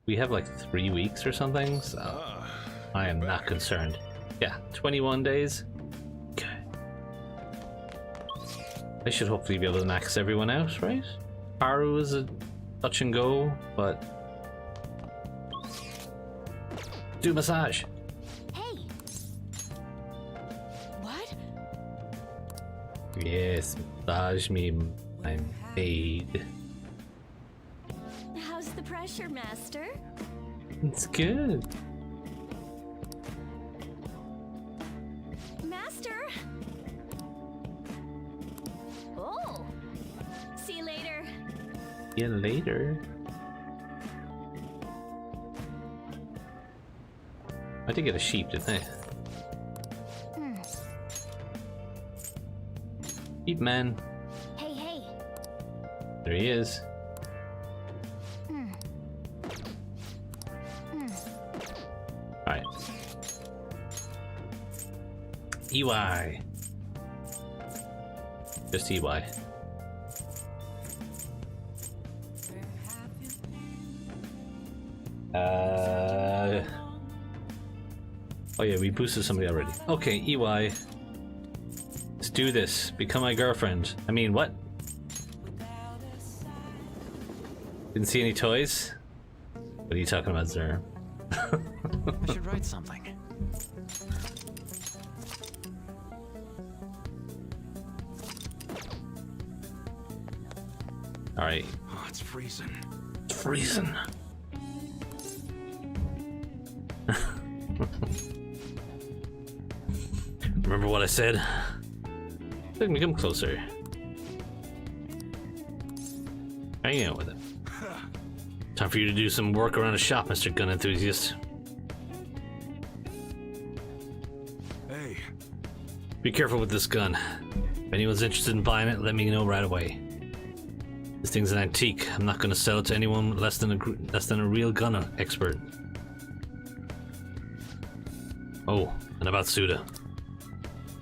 We have like 3 weeks or something, so I am not concerned. Yeah, 21 days. Okay. I should hopefully be able to max everyone out, right? Haru is a touch and go, but... Do massage! Hey! What? Yes, massage me, my maid. How's the pressure, Master? It's good. Master? Oh! See you later. See you later. I did get a sheep, didn't I? Sheep man. Hey, hey. There he is. Alright. EY. Just EY. Oh yeah, we boosted somebody already. Okay, EY. Let's do this. Become my girlfriend. I mean, what? Didn't see any toys? What are you talking about, sir? I should write something. Alright. Oh, it's freezing. It's freezing. Remember what I said? Let me come closer. Hang out with it. Time for you to do some work around the shop, Mr. Gun Enthusiast. Hey. Be careful with this gun. If anyone's interested in buying it, let me know right away. This thing's an antique. I'm not going to sell it to anyone less than a real gun expert. Oh, and about Suda.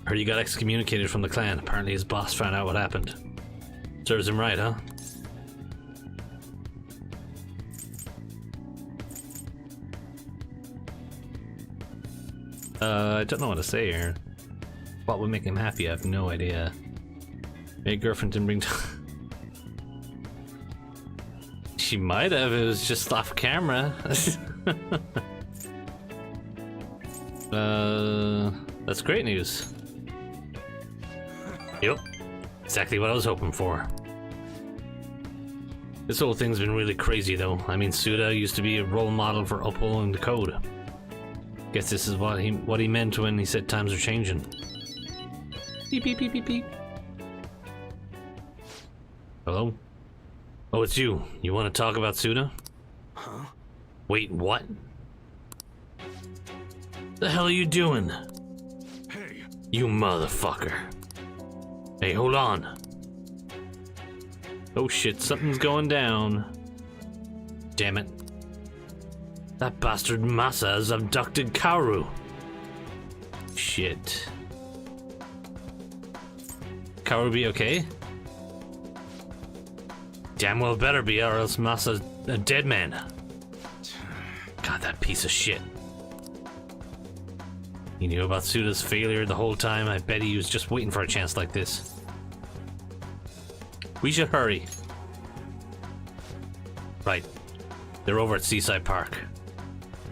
Heard he got excommunicated from the clan. Apparently his boss found out what happened. Serves him right, huh? I don't know what to say here. What would make him happy? I have no idea. Maybe girlfriend didn't bring. She might have. It was just off camera. That's great news. Yep, exactly what I was hoping for. This whole thing's been really crazy, though. I mean, Suda used to be a role model for upholding the code. Guess this is what he meant when he said times are changing. Beep beep beep beep beep. Hello? Oh, it's you. You want to talk about Suda? Huh? Wait, what? The hell are you doing? Hey. You motherfucker. Hey, hold on. Oh shit, something's going down. Damn it. That bastard Masa has abducted Kaoru. Shit. Kaoru be okay? Damn well better be, or else Masa's a dead man. God, that piece of shit. He knew about Suda's failure the whole time. I bet he was just waiting for a chance like this. We should hurry. Right. They're over at Seaside Park.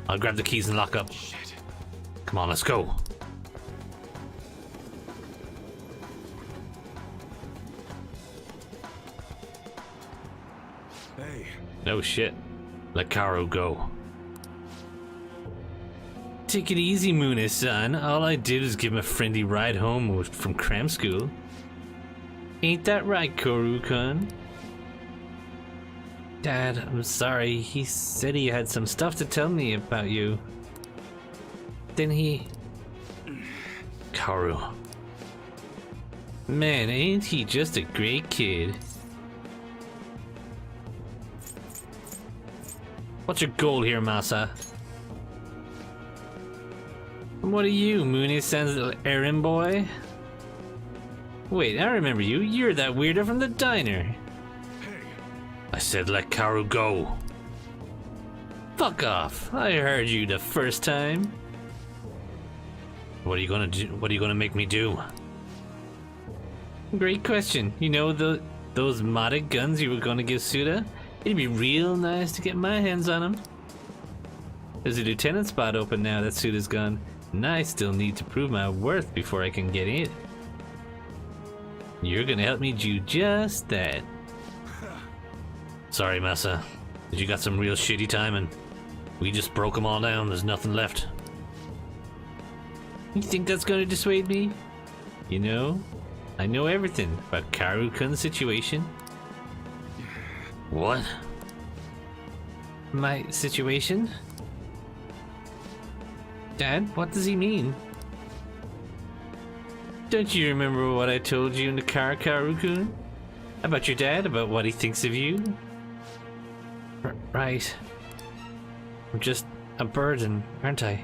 I'll grab the keys and lock up. Shit. Come on, let's go. Hey. No shit. Let Kaoru go. Take it easy, Moona-san. All I did was give him a friendly ride home from cram school. Ain't that right, Kaoru-kun? Dad, I'm sorry. He said he had some stuff to tell me about you. Then he... Kaoru. Man, ain't he just a great kid? What's your goal here, Masa? And what are you, Mooney-san's little errand boy? Wait, I remember you. You're that weirdo from the diner. Hey. I said let Kaoru go. Fuck off. I heard you the first time. What are you gonna do? What are you gonna make me do? Great question. You know those modded guns you were gonna give Suda? It'd be real nice to get my hands on them. There's a lieutenant spot open now that Suda's gone, and I still need to prove my worth before I can get in. You're gonna help me do just that. Sorry, Massa. You got some real shitty timing. We just broke them all down. There's nothing left. You think that's gonna dissuade me? You know, I know everything about Karu-kun's situation. What? My situation? Dad, what does he mean? Don't you remember what I told you in the car, Karu-kun? About your dad, about what he thinks of you? Right. I'm just a burden, aren't I?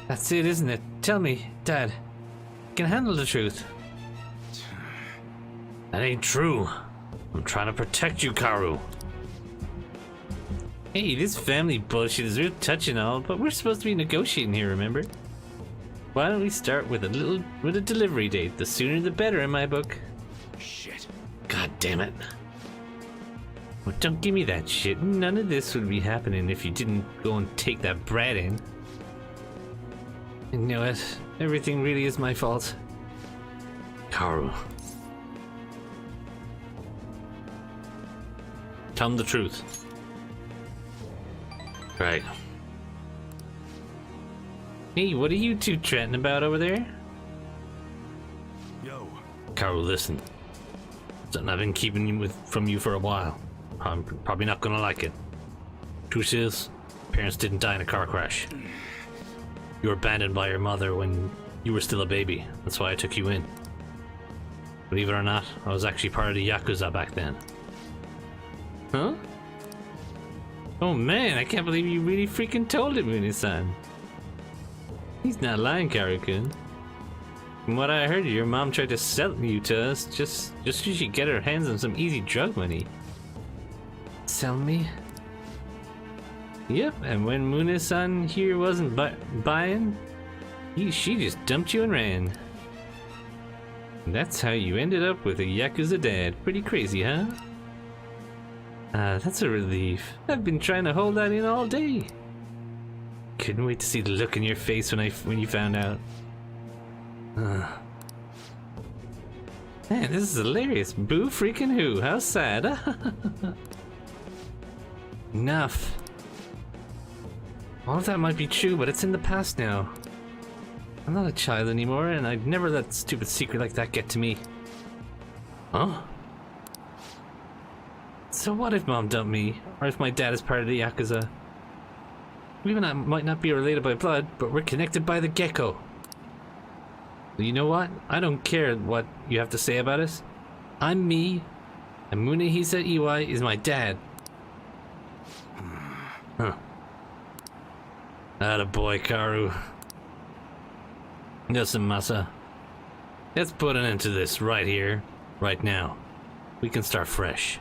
That's it, isn't it? Tell me, Dad. You can handle the truth. That ain't true. I'm trying to protect you, Karu. Hey, this family bullshit is real touching and all, but we're supposed to be negotiating here, remember? Why don't we start with a delivery date? The sooner the better in my book. Shit. God damn it. Well, don't give me that shit. None of this would be happening if you didn't go and take that brat in. You know what? Everything really is my fault. Karu. Tell him the truth. Right. Hey, what are you two chatting about over there? Yo. Karu, listen. Something I've been keeping from you for a while. I'm probably not gonna like it. Truth is, parents didn't die in a car crash. You were abandoned by your mother when you were still a baby. That's why I took you in. Believe it or not, I was actually part of the Yakuza back then. Huh? Oh man, I can't believe you really freaking told him, Mune-san. He's not lying, Karu-kun. From what I heard, your mom tried to sell you to us just so she could get her hands on some easy drug money. Sell me? Yep, and when Mune-san here wasn't buying, she just dumped you and ran. And that's how you ended up with a Yakuza dad. Pretty crazy, huh? That's a relief. I've been trying to hold that in all day. Couldn't wait to see the look in your face when you found out. Man, this is hilarious. Boo freaking who? How sad. Enough. All of that might be true, but it's in the past now. I'm not a child anymore, and I'd never let stupid secret like that get to me. Huh? So what if Mom dumped me, or if my dad is part of the Yakuza? We might not be related by blood, but we're connected by the gecko. You know what? I don't care what you have to say about us. I'm me, and Munehisa Iwai is my dad. Huh. Attaboy, Karu. Listen, Masa. Let's put an end to this right here, right now. We can start fresh.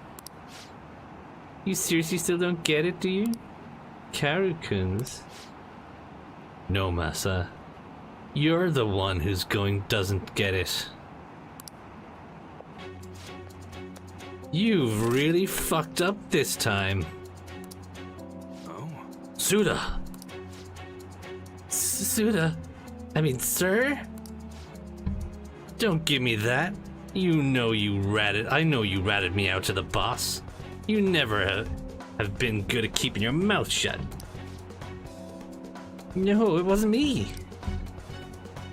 You seriously still don't get it, do you? Karu-kun's? No, Masa. You're the one who's doesn't get it. You've really fucked up this time. Oh. Suda! Suda? I mean, sir? Don't give me that. You know you ratted. I know you ratted me out to the boss. You never have been good at keeping your mouth shut. No, it wasn't me.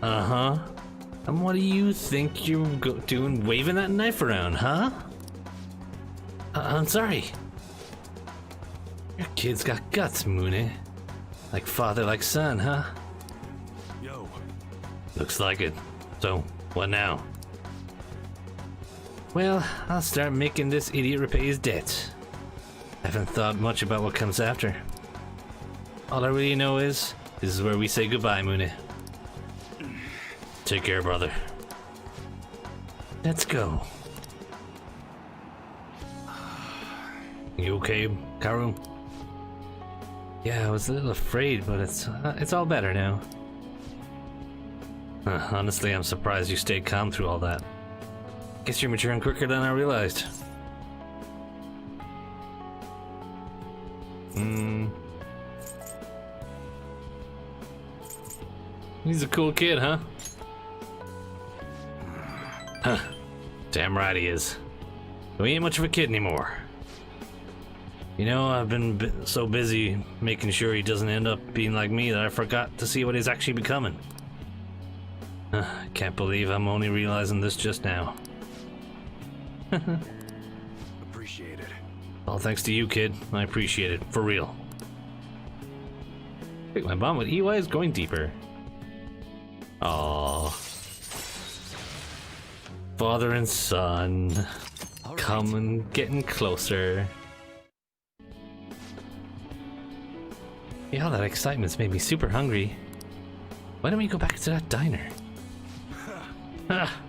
Uh-huh. And what do you think you're doing waving that knife around, huh? I'm sorry. Your kid's got guts, Mune. Like father, like son, huh? Yo. Looks like it. So, what now? Well, I'll start making this idiot repay his debts. I haven't thought much about what comes after. All I really know is, this is where we say goodbye, Mune. Take care, brother. Let's go. You okay, Karu? Yeah, I was a little afraid, but it's all better now. Honestly, I'm surprised you stayed calm through all that. Guess you're maturing quicker than I realized. He's a cool kid, huh? Huh. Damn right he is. We ain't much of a kid anymore. You know, I've been so busy making sure he doesn't end up being like me that I forgot to see what he's actually becoming. I can't believe I'm only realizing this just now. Appreciate it. All thanks to you, kid. I appreciate it. For real. Wait, my bond with EY is going deeper. Aww. Father and son. All right. Coming, getting closer. Yeah, all that excitement's made me super hungry. Why don't we go back to that diner? Ha!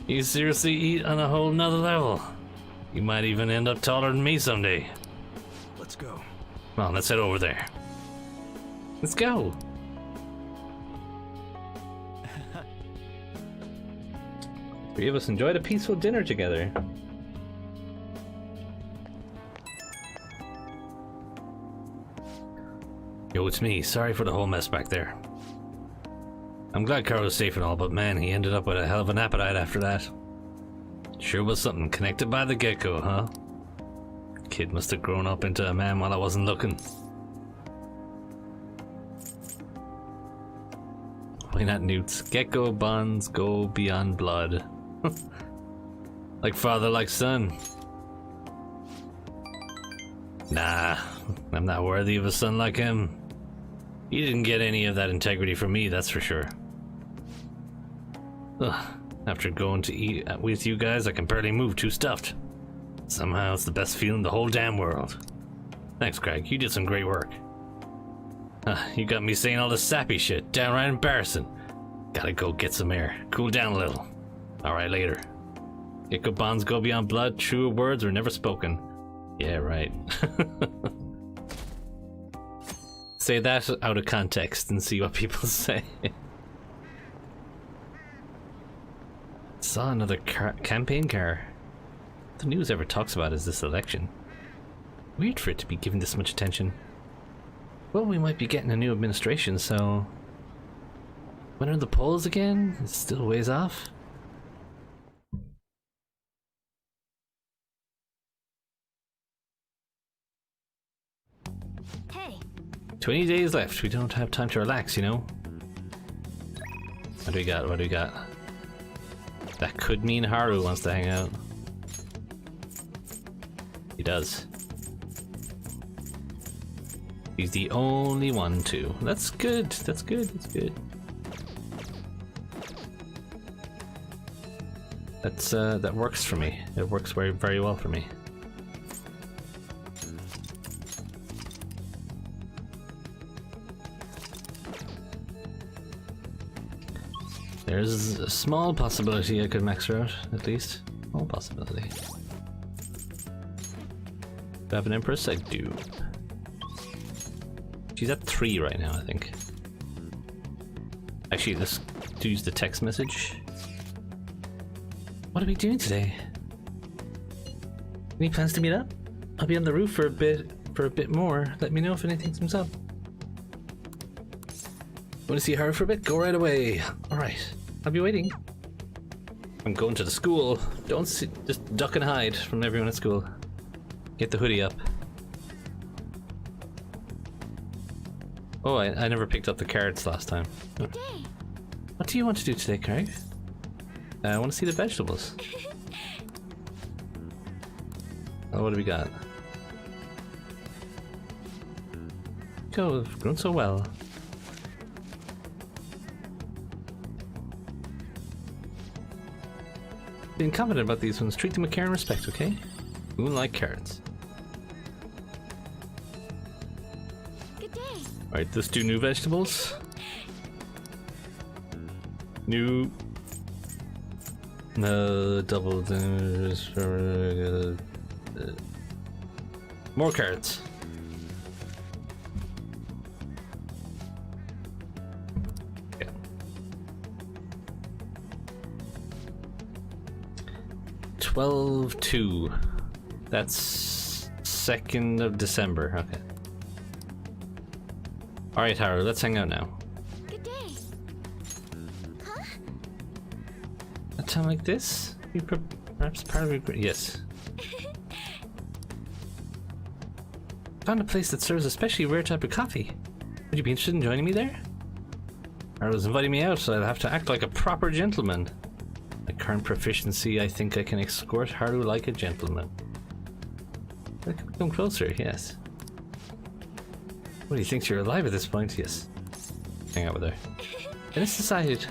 You seriously eat on a whole nother level. You might even end up taller than me someday. Let's go. Come on, let's head over there. Let's go. Three of us enjoyed a peaceful dinner together. Yo, it's me. Sorry for the whole mess back there. I'm glad Carl was safe and all, but man, he ended up with a hell of an appetite after that. Sure was something. Connected by the get-go, huh? Kid must have grown up into a man while I wasn't looking. Why not newts? Get-go bonds go beyond blood. Like father, like son. Nah, I'm not worthy of a son like him. He didn't get any of that integrity from me, that's for sure. Ugh, after going to eat with you guys, I can barely move, too stuffed. Somehow it's the best feeling in the whole damn world. Thanks, Crag, you did some great work. You got me saying all this sappy shit, downright embarrassing. Gotta go get some air, cool down a little. Alright, later. Gecko bonds go beyond blood, truer words were never spoken. Yeah, right. Say that out of context and see what people say. Saw another campaign car. All the news ever talks about is this election. Weird for it to be given this much attention. Well, we might be getting a new administration, so... When are the polls again? It's still a ways off. Hey. 20 days left. We don't have time to relax, you know? What do we got? What do we got? That could mean Haru wants to hang out. He does. He's the only one too. That's good. That's good. That's good. That works for me. It works very, very well for me. There's a small possibility I could max her out, at least. Small possibility. Do I have an Empress? I do. She's at 3 right now, I think. Actually, let's use the text message. What are we doing today? Any plans to meet up? I'll be on the roof for a bit more. Let me know if anything comes up. Want to see her for a bit? Go right away. Alright, I'll be waiting. I'm going to the school. Just duck and hide from everyone at school. Get the hoodie up. Oh, I never picked up the carrots last time. Good day. What do you want to do today, Craig? I want to see the vegetables. Oh, what do we got? Go, we've grown so well. Being confident about these ones, treat them with care and respect, okay? Moonlight carrots. Good day. Alright, let's do new vegetables. New... double... more carrots. 12/2. That's 2nd of December. Okay. Alright, Haru, let's hang out now. Good day. Huh? A time like this? You perhaps part of your... Yes. Found a place that serves a especially rare type of coffee. Would you be interested in joining me there? Haru's inviting me out, so I'll have to act like a proper gentleman. My current proficiency, I think I can escort Haru like a gentleman. I can come closer, yes. What, do you think you're alive at this point? Yes. Hang out with her. I just decided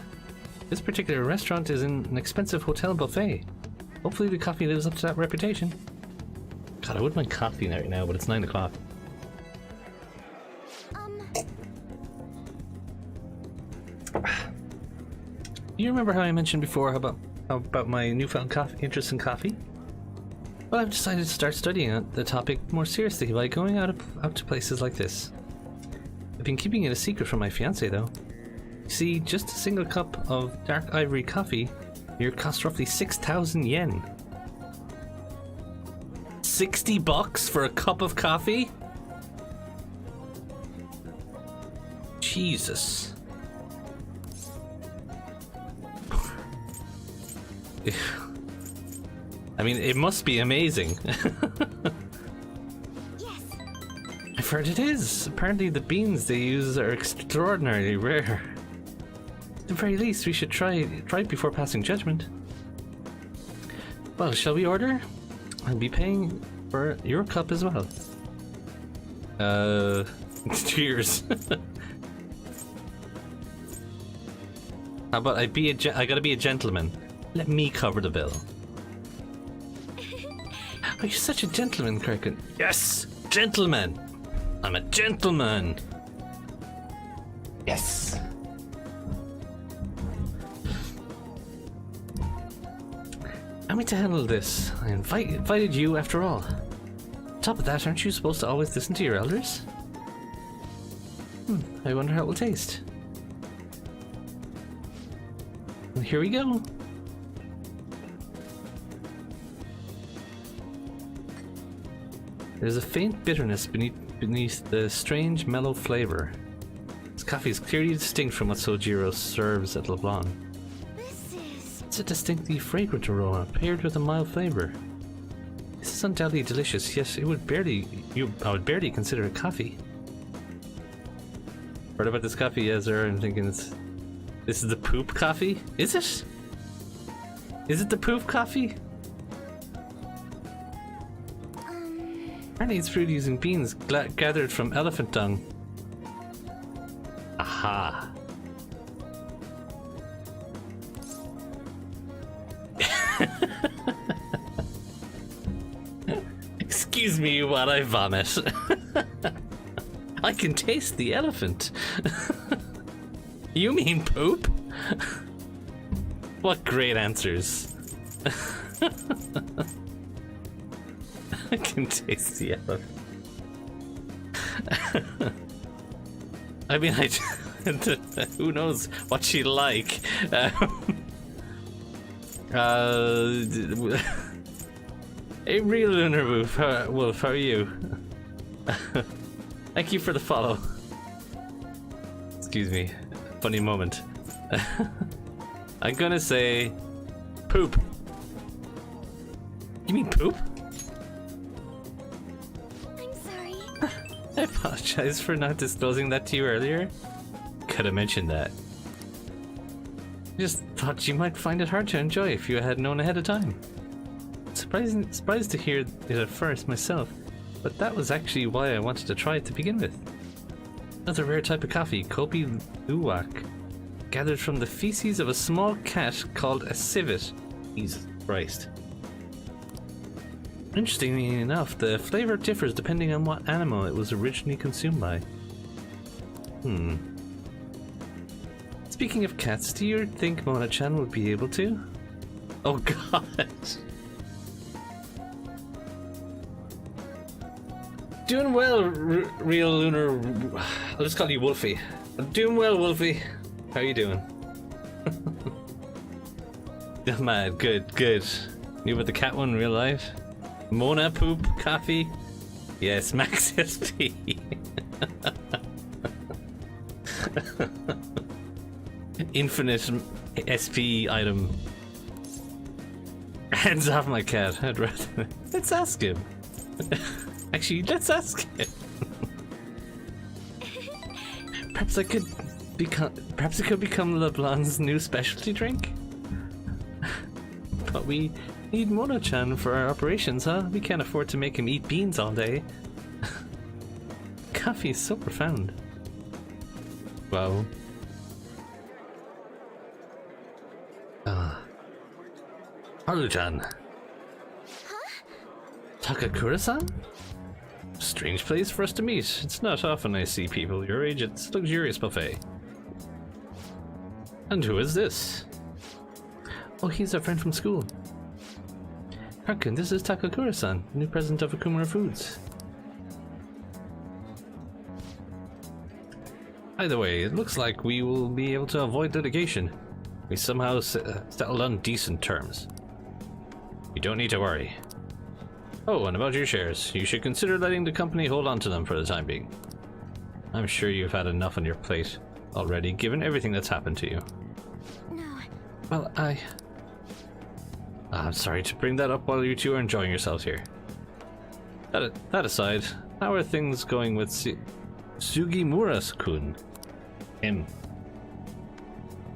this particular restaurant is in an expensive hotel buffet. Hopefully the coffee lives up to that reputation. God, I wouldn't mind coffee right now, but it's 9 o'clock. You remember how I mentioned before about my newfound interest in coffee? Well, I've decided to start studying the topic more seriously by going out to places like this. I've been keeping it a secret from my fiance, though. You see, just a single cup of dark ivory coffee here costs roughly 6,000 yen. 60 bucks for a cup of coffee? Jesus. I mean, it must be amazing. Yes. I've heard it is. Apparently the beans they use are extraordinarily rare. At the very least, we should try it before passing judgment. Well, shall we order? I'll be paying for your cup as well. Cheers. How about I gotta be a gentleman. Let me cover the bill. Oh, you're such a gentleman, Kraken. Yes! Gentleman! I'm a gentleman! Yes! Allow me to handle this. I invited you after all. On top of that, aren't you supposed to always listen to your elders? I wonder how it will taste. Well, here we go. There's a faint bitterness beneath the strange mellow flavor. This coffee is clearly distinct from what Sojiro serves at LeBlanc. It's a distinctly fragrant aroma paired with a mild flavor. This is undoubtedly delicious, yet I would barely consider it coffee. Heard about this coffee, yes, sir. I'm thinking this is the poop coffee? Is it? Is it the poop coffee? Apparently it's brewed using beans gathered from elephant dung. Aha. Excuse me while I vomit. I can taste the elephant. You mean poop? What great answers. I can taste the elephant. I mean, who knows what she like. A real lunar wolf, how are you? Thank you for the follow. Excuse me, funny moment. I'm gonna say poop. You mean poop? I'm sorry. I apologize for not disclosing that to you earlier. Could have mentioned that. Just thought you might find it hard to enjoy if you had known ahead of time. Surprised to hear it at first myself, but that was actually why I wanted to try it to begin with. Another rare type of coffee, Kopi Luwak, gathered from the feces of a small cat called a civet. Jesus Christ. Interestingly enough, the flavor differs depending on what animal it was originally consumed by. Speaking of cats, do you think Mona-chan would be able to? Oh god. Doing well, real lunar. I'll just call you Wolfie. I'm doing well, Wolfie. How are you doing? Man, good. Knew about the cat one in real life. Mona poop coffee. Yes, Max SP. Infinite SP item. Hands off my cat. I'd rather. Let's ask him. Actually, let's ask him. Perhaps it could become LeBlanc's new specialty drink. But we need Mono-chan for our operations, huh? We can't afford to make him eat beans all day. Coffee is so profound. Wow. Haru-chan. Huh? Takakura-san? Strange place for us to meet. It's not often I see people your age at this luxurious buffet. And who is this? Oh, he's our friend from school. Harkin, this is Takakura-san, new president of Akumura Foods. Either way, it looks like we will be able to avoid litigation. We somehow settled on decent terms. You don't need to worry. Oh, and about your shares, you should consider letting the company hold on to them for the time being. I'm sure you've had enough on your plate already, given everything that's happened to you. No. Well, I'm sorry to bring that up while you two are enjoying yourselves here. That aside, how are things going with Sugimura-kun? Him.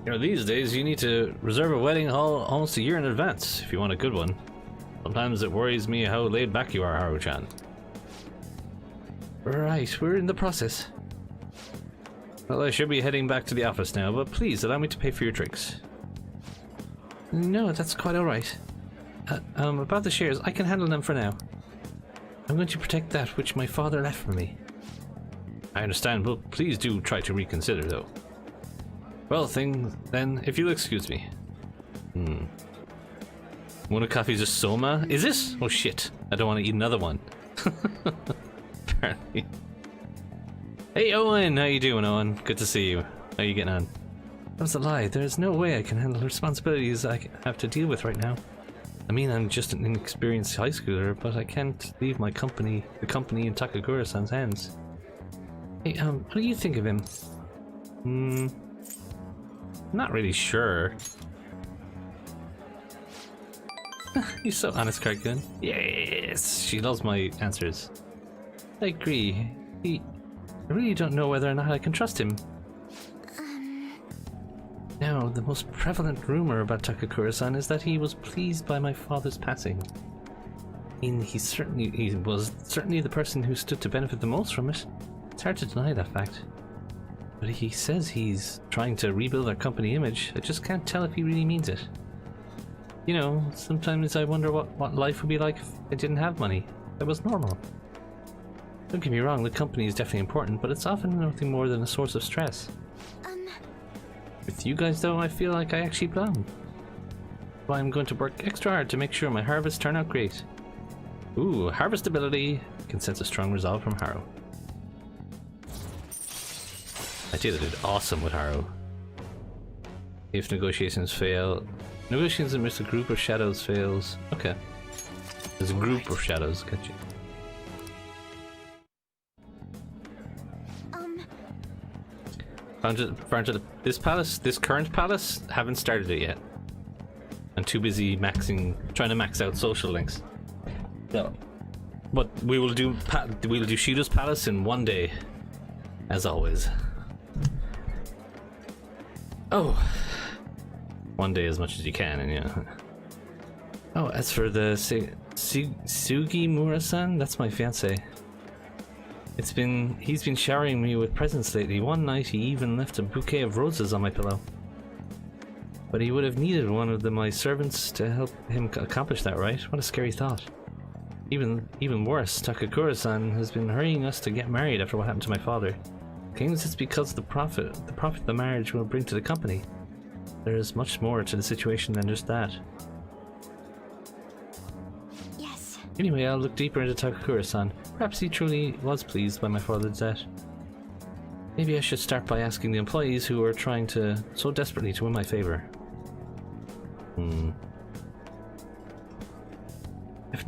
You know, these days you need to reserve a wedding hall almost a year in advance if you want a good one. Sometimes it worries me how laid back you are, Haru-chan. Right, we're in the process. Well, I should be heading back to the office now, but please allow me to pay for your drinks. No, that's quite alright. About the shares, I can handle them for now. I'm going to protect that which my father left for me. I understand, but please do try to reconsider, though. Well, then, if you'll excuse me. One of coffee's a soma? Is it? Oh shit, I don't want to eat another one. Apparently. Hey Owen, how you doing, Owen? Good to see you. How you getting on? That was a lie. There's no way I can handle the responsibilities I have to deal with right now. I mean, I'm just an inexperienced high schooler, but I can't leave the company in Takakura-san's hands. Hey, what do you think of him? Not really sure. He's so honest, Crag. Yes, she loves my answers. I agree. I really don't know whether or not I can trust him. Now, the most prevalent rumor about Takakura-san is that he was pleased by my father's passing. I mean, he was certainly the person who stood to benefit the most from it. It's hard to deny that fact. But he says he's trying to rebuild our company image. I just can't tell if he really means it. You know, sometimes I wonder what life would be like if I didn't have money. That was normal. Don't get me wrong, the company is definitely important, but it's often nothing more than a source of stress. With you guys though, I feel like I actually belong. So I'm going to work extra hard to make sure my harvests turn out great. Ooh, harvestability. Can sense a strong resolve from Haru. I did awesome with Haru. If negotiations fail, negotiations amidst a group of shadows fails. Okay. There's a group of shadows, gotcha. Found this current palace, haven't started it yet. I'm too busy trying to max out social links. No. But we'll do Shido's palace in one day, as always. Oh, one day as much as you can, and yeah. Oh, as for the Sugimura-san, that's my fiance. He's been showering me with presents lately. One night he even left a bouquet of roses on my pillow. But he would have needed one of my servants to help him accomplish that, right? What a scary thought. Even worse, Takakura-san has been hurrying us to get married after what happened to my father. Claims it's because the profit the marriage will bring to the company. There is much more to the situation than just that. Yes. Anyway, I'll look deeper into Takakura-san. Perhaps he truly was pleased by my father's death. Maybe I should start by asking the employees who are trying so desperately to win my favor.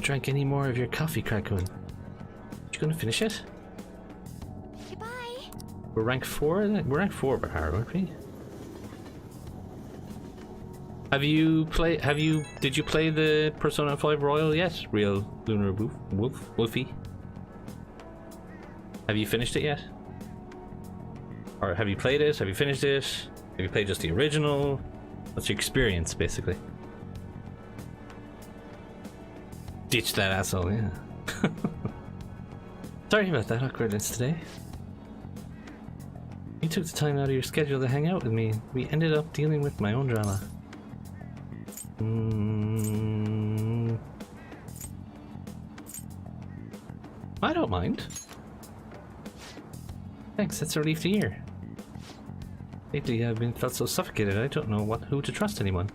drank any more of your coffee, Crag. You gonna finish it? Goodbye. We're rank 4? We're rank 4 Bahar, aren't we? Did you play the Persona 5 Royal yet? Real Lunar Wolfie? Have you finished it yet? Or have you played it? Have you finished it? Have you played just the original? What's your experience, basically? Ditch that asshole, yeah. Sorry about that awkwardness today. You took the time out of your schedule to hang out with me. We ended up dealing with my own drama. I don't mind. Thanks, that's a relief to hear. Lately I've felt so suffocated I don't know who to trust anymore.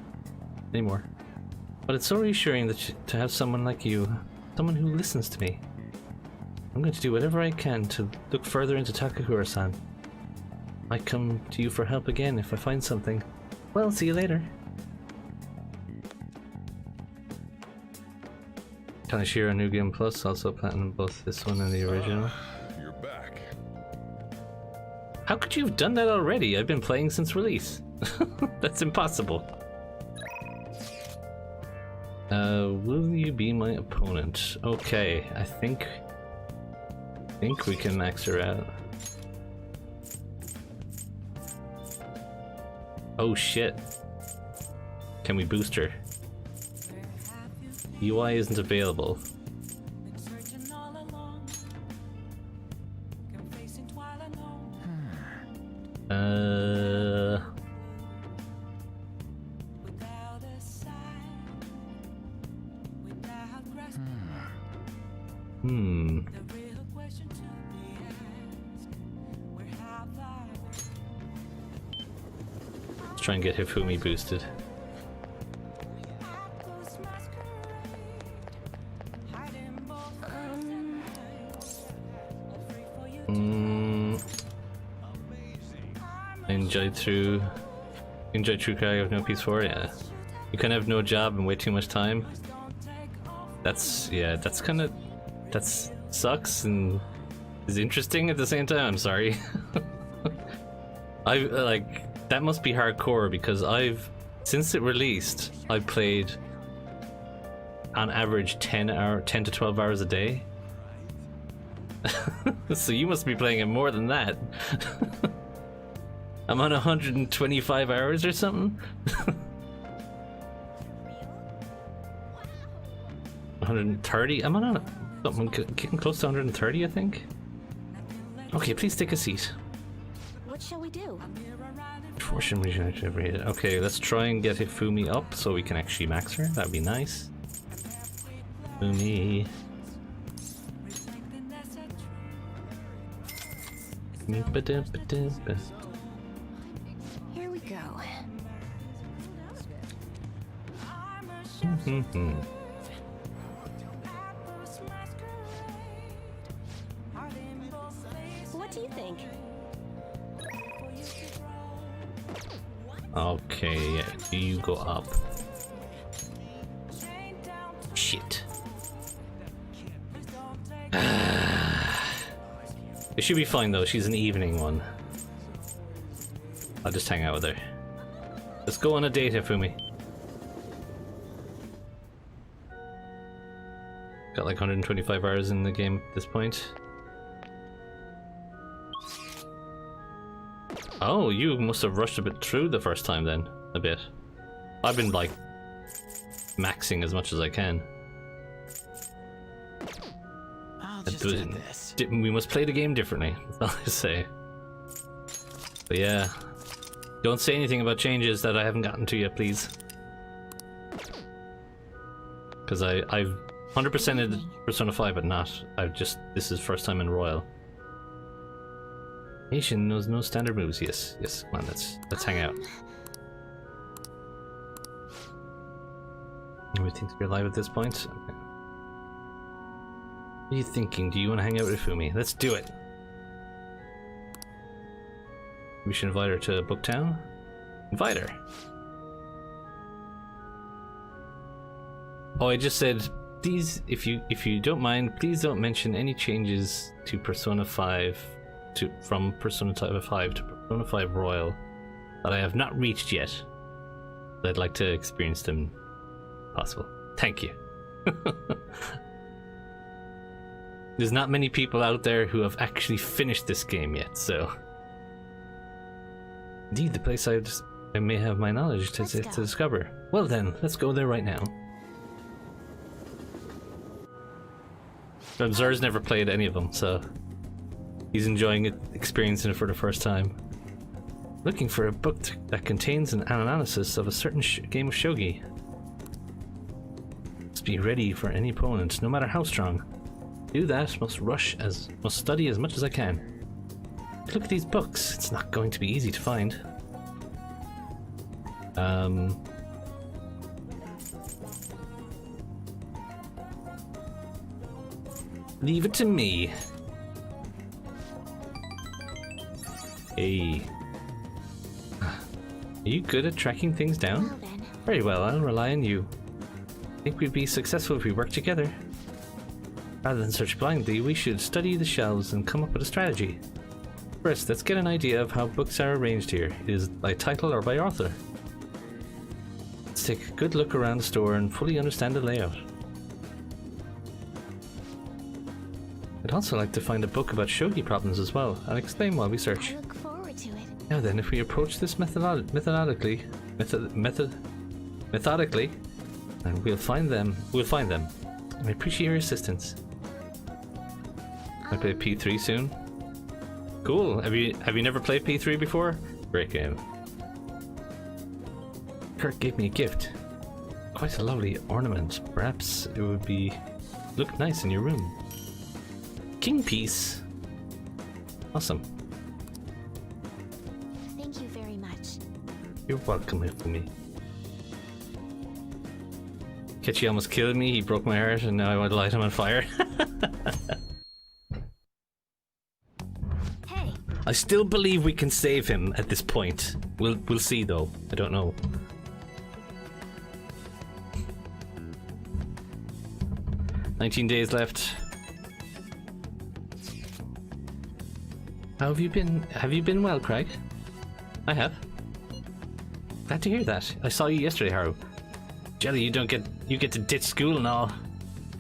But it's so reassuring to have someone like you, someone who listens to me. I'm going to do whatever I can to look further into Takakura-san. Might come to you for help again if I find something. Well, see you later. Kanashiro New Game Plus, also platinum both this one and the original. You're back. How could you have done that already? I've been playing since release. That's impossible. Will you be my opponent? Okay, I think we can max her out. Oh shit. Can we boost her? UI isn't available. Let's try and get Hifumi boosted. Enjoy True Crag, have no peace for it. Yeah. You can have no job and wait too much time. That sucks and is interesting at the same time. I'm sorry. That must be hardcore because since it released, I've played on average 10 to 12 hours a day. So you must be playing it more than that. I'm on 125 hours or something. 130? I'm on something getting close to 130, I think. Okay, please take a seat. What shall we do? Fortune regenerated. Okay, let's try and get Hifumi up so we can actually max her. That'd be nice. Hifumi. Here we go. What do you think? Okay, you go up. Shit. It should be fine though, she's an evening one. I'll just hang out with her. Let's go on a date, Hifumi. Got like 125 hours in the game at this point. Oh, you must have rushed a bit through the first time then. A bit. I've been like maxing as much as I can. I'll just do this. We must play the game differently, that's all I say. But yeah. Don't say anything about changes that I haven't gotten to yet, please. Because I've 100%ed Persona 5, but not. This is first time in Royal. Asian knows no standard moves. Yes, come on, let's hang out. Everything's be alive at this point? Okay. What are you thinking? Do you want to hang out with Hifumi? Let's do it! We should invite her to Booktown? Invite her! Oh, I just said, please, if you don't mind, please don't mention any changes to Persona 5 from Persona 5 to Persona 5 Royal that I have not reached yet. I'd like to experience them if possible. Thank you. There's not many people out there who have actually finished this game yet, so indeed the place I may have my knowledge to discover. Well then, let's go there right now. Zer's never played any of them, so he's enjoying it, experiencing it for the first time. Looking for a book that contains an analysis of a certain game of shogi. Must be ready for any opponent, no matter how strong. To do that, must study as much as I can. Look at these books. It's not going to be easy to find. Leave it to me. Hey. Are you good at tracking things down? Well then. Very well, I'll rely on you. I think we'd be successful if we work together. Rather than search blindly, we should study the shelves and come up with a strategy. First, let's get an idea of how books are arranged here. Is it by title or by author? Let's take a good look around the store and fully understand the layout. I'd also like to find a book about shogi problems as well. I'll explain while we search. I look forward to it. Now then, if we approach this methodically, and we'll find them. I appreciate your assistance. I play P3 soon. Cool. Have you never played P3 before? Great game. Kirk gave me a gift. Quite a lovely ornament. Perhaps it would look nice in your room. King piece. Awesome. Thank you very much. You're welcome, Hifumi. Ketchy almost killed me. He broke my heart, and now I want to light him on fire. Hey. I still believe we can save him at this point. We'll see though. I don't know. "19 days left. How have you been? Have you been well, Crag?" "I have." "Glad to hear that. I saw you yesterday, Haru. Jelly, you get to ditch school and all.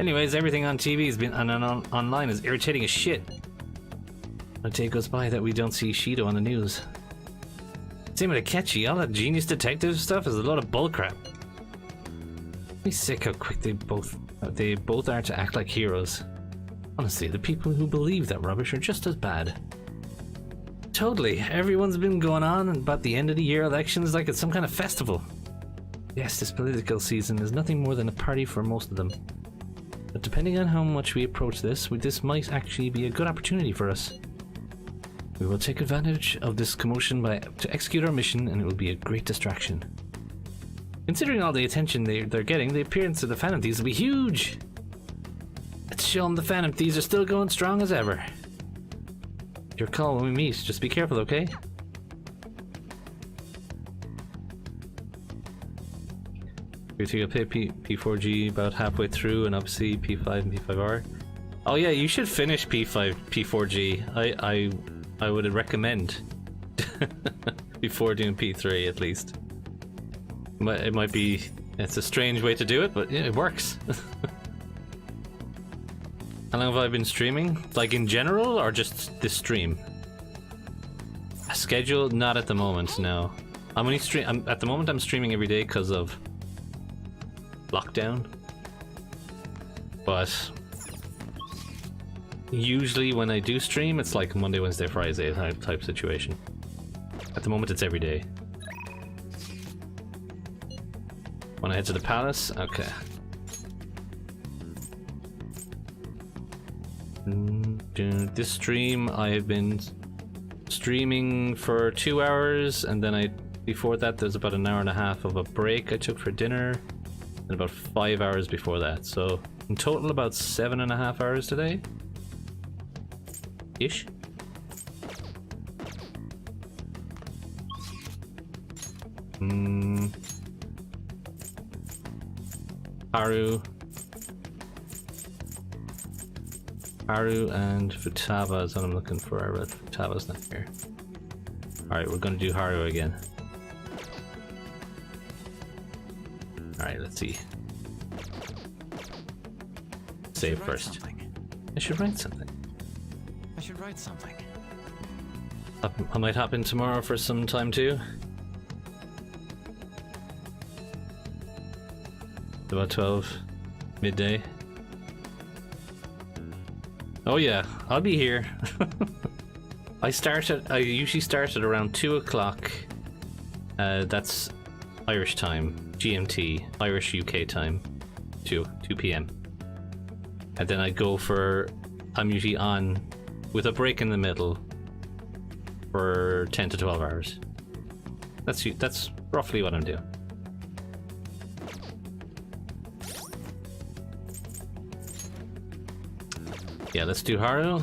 Anyways, everything on TV has been online is irritating as shit. No day goes by that we don't see Shido on the news. Same with Akechi. All that genius detective stuff is a lot of bullcrap. Me sick how quick they both are to act like heroes. Honestly, the people who believe that rubbish are just as bad." Totally. Everyone's been going on about the end of the year elections like it's some kind of festival. Yes, this political season is nothing more than a party for most of them. But depending on how much we approach this might actually be a good opportunity for us. We will take advantage of this commotion to execute our mission, and it will be a great distraction. Considering all the attention they're getting, the appearance of the Phantom Thieves will be huge. Let's show them the Phantom Thieves are still going strong as ever. Your call when we meet. Just be careful, okay? You'll play P4G about halfway through, and obviously P5 and P5R. Oh yeah, you should finish P4G. I would recommend before doing P3 at least. It might be. It's a strange way to do it, but yeah, it works. How long have I been streaming? Like in general, or just this stream? A schedule? Not at the moment. No. At the moment I'm streaming every day because of lockdown. But usually when I do stream, it's like Monday, Wednesday, Friday type situation. At the moment, it's every day. When I head to the palace, okay. This stream, I have been streaming for 2 hours, and then before that there's about an hour and a half of a break I took for dinner, and about 5 hours before that. So in total about 7.5 hours today. Ish. Haru. Haru and Futaba is what I'm looking for, but Futaba's not here. Alright, we're gonna do Haru again. Alright, let's see. Save first. I should write something. I should write something. I might hop in tomorrow for some time too. About 12 midday. Oh yeah, I'll be here. I usually start at around 2 o'clock. That's Irish time, GMT, Irish UK time, 2 p.m. And then I go for, I'm usually on with a break in the middle for 10 to 12 hours. That's roughly what I'm doing. Yeah, let's do Haru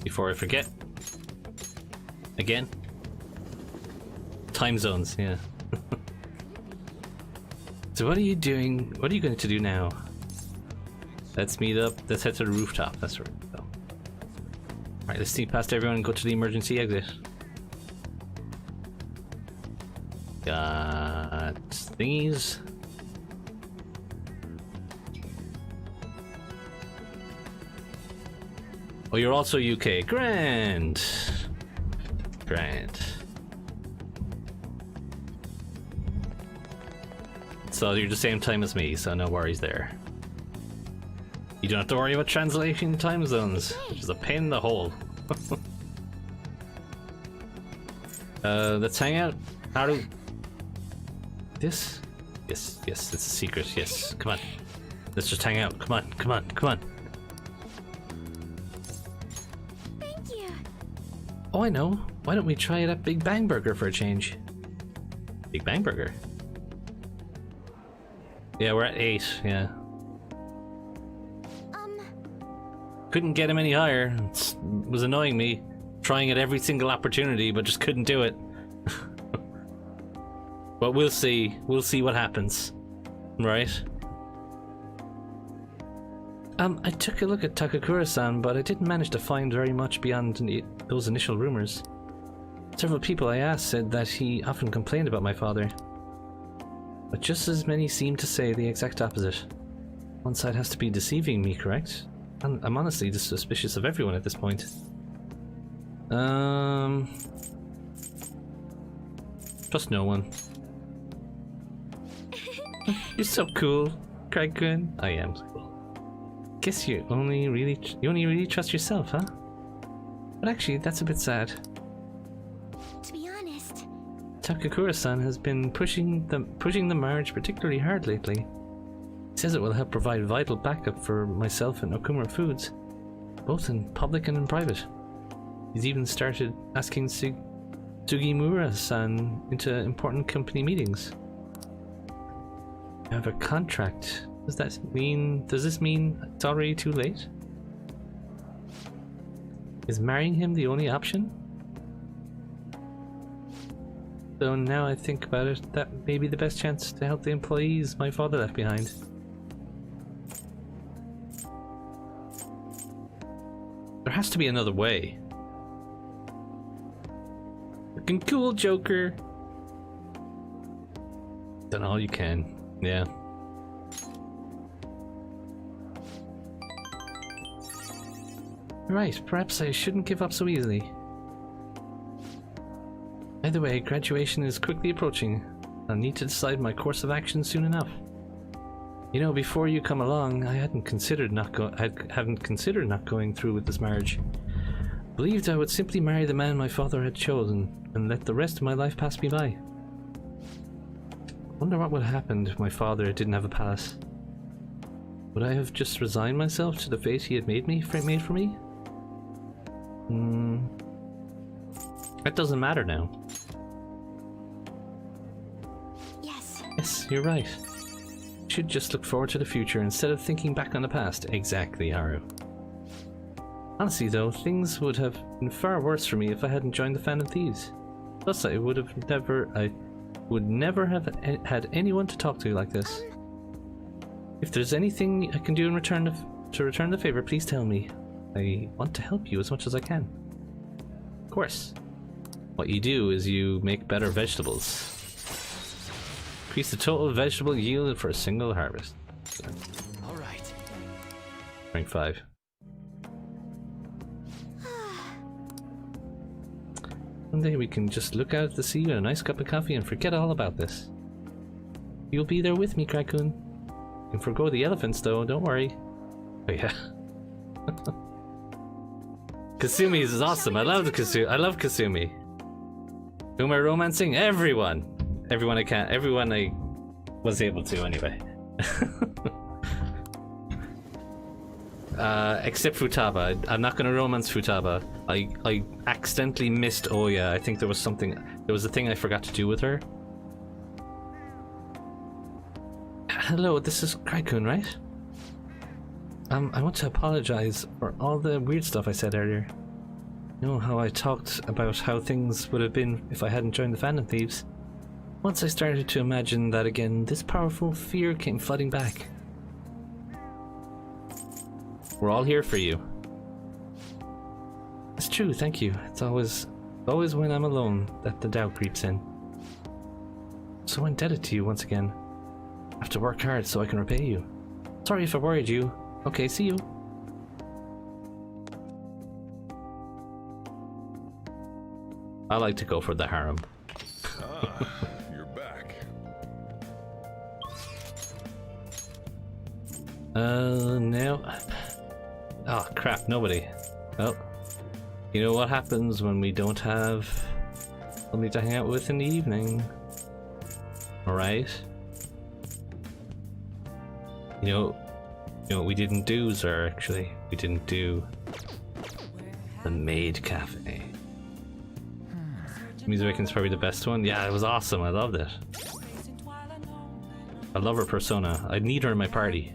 before I forget. Again. Time zones, yeah. So what are you doing? What are you going to do now? Let's meet up. Let's head to the rooftop. That's where we go. Alright, let's sneak past everyone and go to the emergency exit. Got thingies. Oh, you're also UK. Grand! Grand. So you're the same time as me, so no worries there. You don't have to worry about translation time zones, which is a pain in the hole. Let's hang out. Haru. This? Yes, yes, it's a secret, yes. Come on. Let's just hang out. Come on, come on, come on. Thank you. Oh, I know. Why don't we try it at Big Bang Burger for a change? Big Bang Burger? Yeah, we're at 8, yeah. Couldn't get him any higher. It was annoying me. Trying at every single opportunity, but just couldn't do it. But we'll see. We'll see what happens. Right? I took a look at Takakura-san, but I didn't manage to find very much beyond those initial rumors. Several people I asked said that he often complained about my father. But just as many seem to say the exact opposite. One side has to be deceiving me, correct? I'm honestly just suspicious of everyone at this point. Trust no one. You're so cool, Crag-kun. I am so cool. Guess you only really trust yourself, huh? But actually, that's a bit sad. To be honest, Takakura-san has been pushing the marriage particularly hard lately. He says it will help provide vital backup for myself and Okumura Foods, both in public and in private. He's even started asking Sugimura-san into important company meetings. I have a contract. Does this mean it's already too late? Is marrying him the only option? So now I think about it, that may be the best chance to help the employees my father left behind. There has to be another way. Looking cool, Joker. Done all you can. Yeah. Right, perhaps I shouldn't give up so easily. Either way, graduation is quickly approaching. I'll need to decide my course of action soon enough. You know, before you come along, I hadn't considered not going through with this marriage. Believed I would simply marry the man my father had chosen and let the rest of my life pass me by. Wonder what would have happened if my father didn't have a palace. Would I have just resigned myself to the fate he had made for me? That doesn't matter now. Yes, you're right. Should just look forward to the future instead of thinking back on the past. Exactly, Haru. Honestly though, things would have been far worse for me if I hadn't joined the Phantom Thieves. Plus I would never have had anyone to talk to like this. If there's anything I can do in return To return the favor, please tell me. I want to help you as much as I can. Of course. What you do is you make better vegetables. Increase the total vegetable yield for a single harvest. All right. Rank 5. One day we can just look out at the sea with a nice cup of coffee and forget all about this. You'll be there with me, Crag-kun. You can forgo the elephants though, don't worry. Oh yeah. Kasumi is awesome. I love Kasumi. Who am I romancing? Everyone. Everyone I can. Everyone I was able to anyway. Except Futaba. I'm not gonna romance Futaba. I accidentally missed Oya. I think there was a thing I forgot to do with her. Hello, this is Crag-kun, right? I want to apologize for all the weird stuff I said earlier. You know how I talked about how things would have been if I hadn't joined the Phantom Thieves? Once I started to imagine that again, this powerful fear came flooding back. We're all here for you. It's true, thank you. It's always when I'm alone that the doubt creeps in. So indebted to you once again. I have to work hard so I can repay you. Sorry if I worried you. Okay, see you. I like to go for the harem. You're back. No. Oh crap, nobody. Well, you know what happens when we don't have somebody to hang out with in the evening. Alright? You know what we didn't do, sir, actually? We didn't do the maid cafe. Mizuekin's probably the best one. Yeah, it was awesome. I loved it. I love her persona. I need her in my party.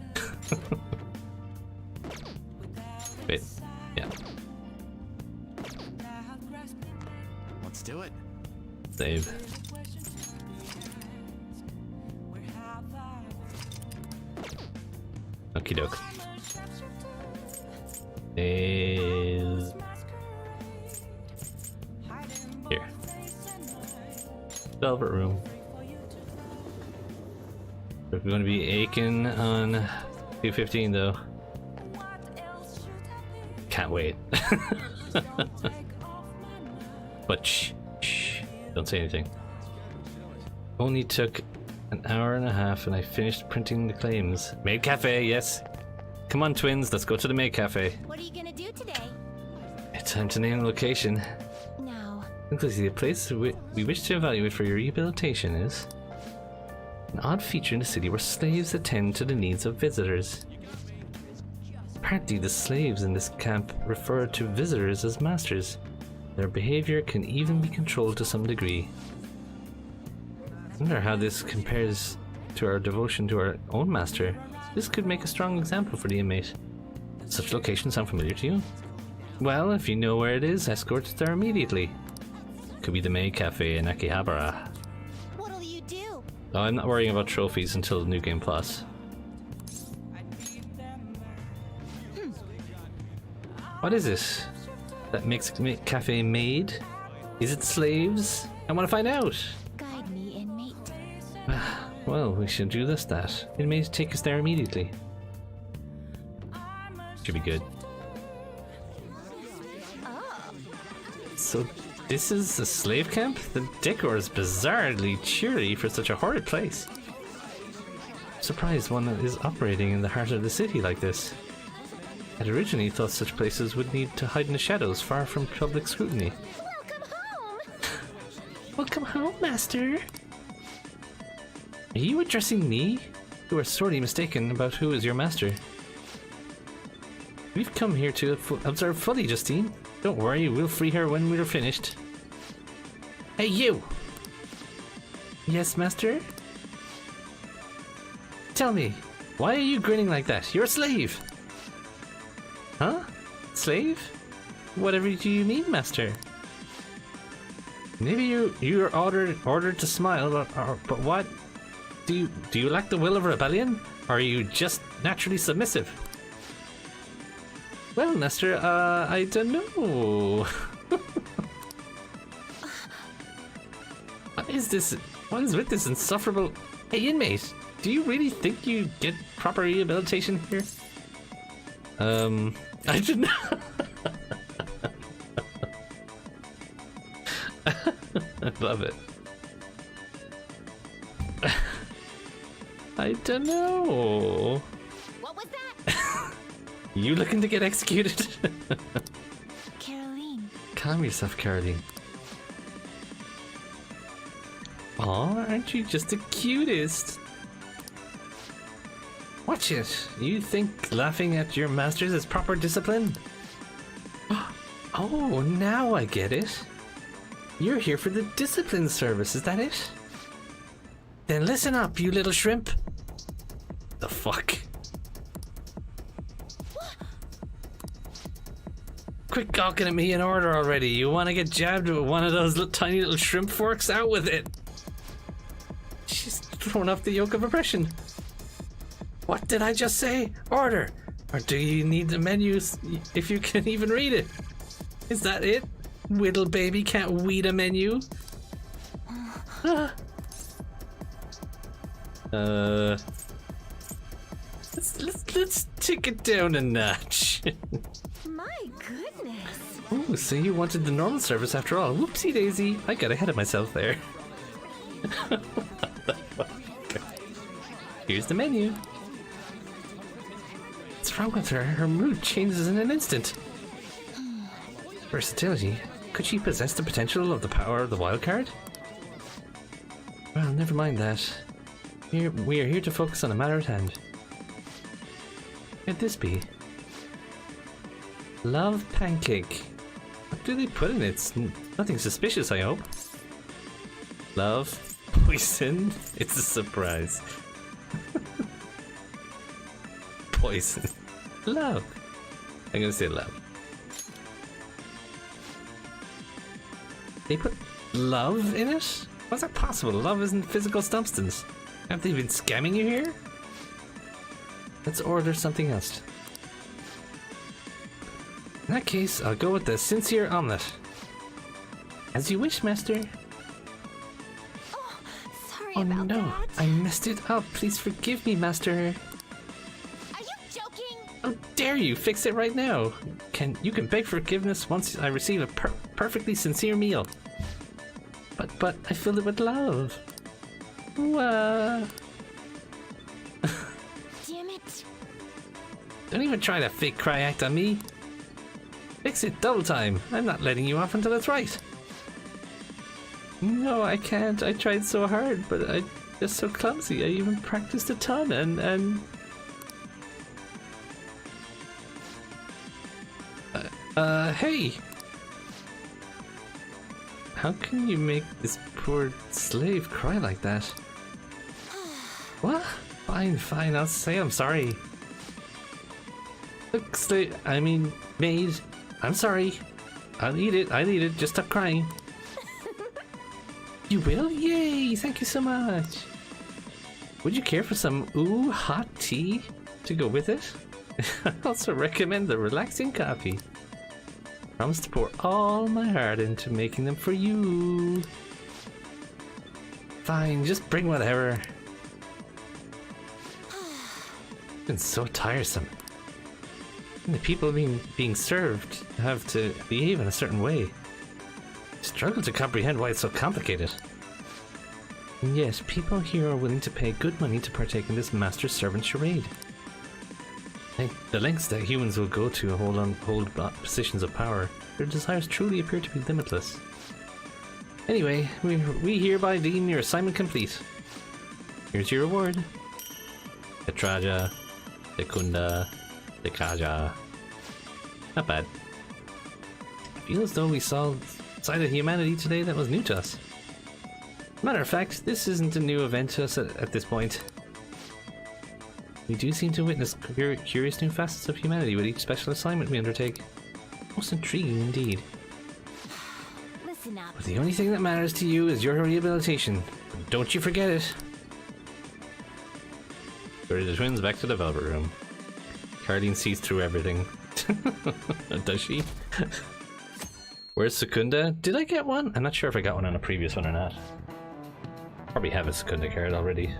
Wait. Yeah. Let's do it. Save. Okie doke. Is here. Velvet room. We're going to be aching on 215 though. Can't wait. But shh, don't say anything. Only took an hour and a half and I finished printing the claims. Maid Cafe, yes. Come on twins, let's go to the Maid Cafe. What are you gonna do today? It's time to name the location. No. Inclusive, the place we wish to evaluate for your rehabilitation is an odd feature in the city where slaves attend to the needs of visitors. Apparently the slaves in this camp refer to visitors as masters. Their behavior can even be controlled to some degree. I wonder how this compares to our devotion to our own master. This could make a strong example for the inmate. Such locations sound familiar to you? Well, if you know where it is, escort it there immediately. Could be the Maid Cafe in Akihabara. What'll you do? Oh, I'm not worrying about trophies until New Game Plus. What is this? That makes cafe maid? Is it slaves? I want to find out! Guide me, inmate. Well, we should do this, that. It may take us there immediately. Should be good. Oh. So, this is a slave camp? The decor is bizarrely cheery for such a horrid place. Surprised one is operating in the heart of the city like this. I'd originally thought such places would need to hide in the shadows far from public scrutiny. Welcome home! Welcome home, master! Are you addressing me? You are sorely mistaken about who is your master. We've come here to observe fully, Justine. Don't worry, we'll free her when we're finished. Hey, you! Yes, master? Tell me, why are you grinning like that? You're a slave! Huh? Slave? Whatever do you mean, master? Maybe you're ordered to smile, but what? Do you lack the will of rebellion? Or are you just naturally submissive? Well, Master, I don't know. What is this? What is with this insufferable... Hey, inmate, do you really think you get proper rehabilitation here? I don't know. I love it. I don't know. What was that? You looking to get executed? Caroline. Calm yourself, Caroline. Aw, aren't you just the cutest? Watch it. You think laughing at your masters is proper discipline? Oh, now I get it. You're here for the discipline service, is that it? Then listen up, you little shrimp. The fuck? Quit gawking at me in order already. You want to get jabbed with one of those tiny little shrimp forks? Out with it. She's thrown off the yoke of oppression. What did I just say? Order. Or do you need the menus if you can even read it? Is that it? Whittle baby can't weed a menu? Let's take it down a notch. My goodness. Ooh, so you wanted the normal service after all. Whoopsie daisy. I got ahead of myself there. Here's the menu. What's wrong with her? Her mood changes in an instant. Versatility. Could she possess the potential of the power of the wild card? Well, never mind that. We are here to focus on the matter at hand. Could this be? Love pancake. What do they put in it? It's nothing suspicious, I hope. Love poison. It's a surprise. Poison. Love. I'm gonna say love. They put love in it? How's that possible? Love isn't physical substance. Have they been scamming you here? Let's order something else. In that case, I'll go with the sincere omelette. As you wish, master. Oh, sorry Oh about no, that. I messed it up. Please forgive me, master. Are you joking? How dare you? Fix it right now. You can beg forgiveness once I receive a perfectly sincere meal. But I filled it with love. Damn it. Don't even try to fake cry act on me. Fix it double time. I'm not letting you off until it's right. No, I can't. I tried so hard, but I'm just so clumsy. I even practiced a ton and... hey! How can you make this poor slave cry like that? What? Fine, I'll say I'm sorry. Look, maid, I'm sorry. I'll eat it, just stop crying. You will? Yay, thank you so much. Would you care for some hot tea to go with it? I also recommend the relaxing coffee. Promise to pour all my heart into making them for you. Fine, just bring whatever. It's been so tiresome. And the people being served have to behave in a certain way. I struggle to comprehend why it's so complicated. And yet, people here are willing to pay good money to partake in this master-servant charade. The lengths that humans will go to hold positions of power, their desires truly appear to be limitless. Anyway, we hereby deem your assignment complete. Here's your reward. Petraja, Secunda, Dekaja. Not bad. I feel as though we saw a side of humanity today that was new to us. Matter of fact, this isn't a new event to us at this point. We do seem to witness curious new facets of humanity with each special assignment we undertake. Most intriguing indeed. Listen up. But the only thing that matters to you is your rehabilitation. Don't you forget it. Carry the twins back to the developer room. Caroline sees through everything. Does she? Where's Secunda? Did I get one? I'm not sure if I got one on a previous one or not. Probably have a Secunda card already.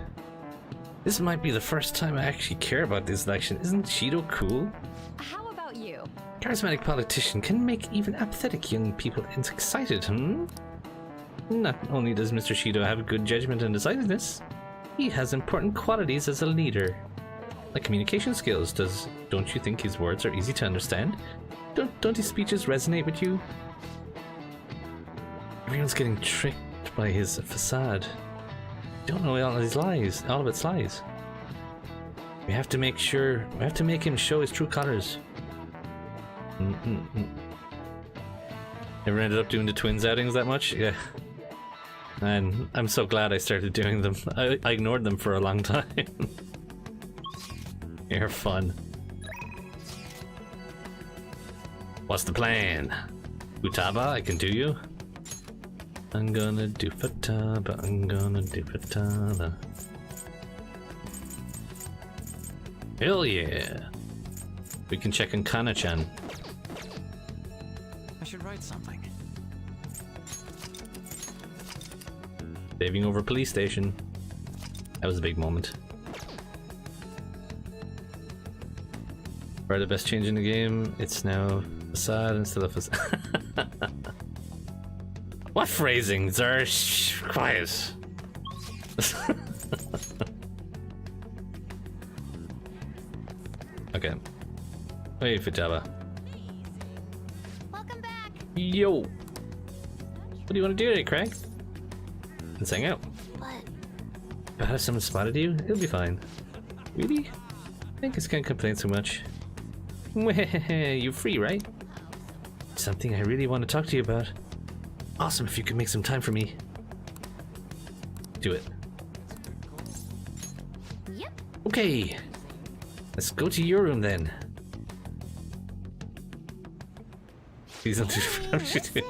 This might be the first time I actually care about this election. Isn't Shido cool? How about you? Charismatic politician can make even apathetic young people excited, Not only does Mr. Shido have good judgment and decisiveness, he has important qualities as a leader. Like communication skills. Don't you think his words are easy to understand? Don't his speeches resonate with you? Everyone's getting tricked by his facade. Don't know all of its lies. We have to make him show his true colors. Never ended up doing the twins outings that much? Yeah. And I'm so glad I started doing them. I ignored them for a long time. You're fun. What's the plan? Futaba, I can do you. I'm gonna do Futaba, I'm gonna do Futaba. Hell yeah! We can check on Kana-chan. I should write something. Saving over police station. That was a big moment. For the best change in the game, it's now facade instead of facade. What phrasing, Zersh? Quiet. Okay. Hey, Futaba. Welcome back. Yo! What do you want to do today, Crag? Let's hang out. What? But have someone spotted you? It'll be fine. Really? I guess I can't complain so much. You're free, right? Something I really want to talk to you about. Awesome if you could make some time for me. Do it. Yep. Okay. Let's go to your room then. She's not Hey,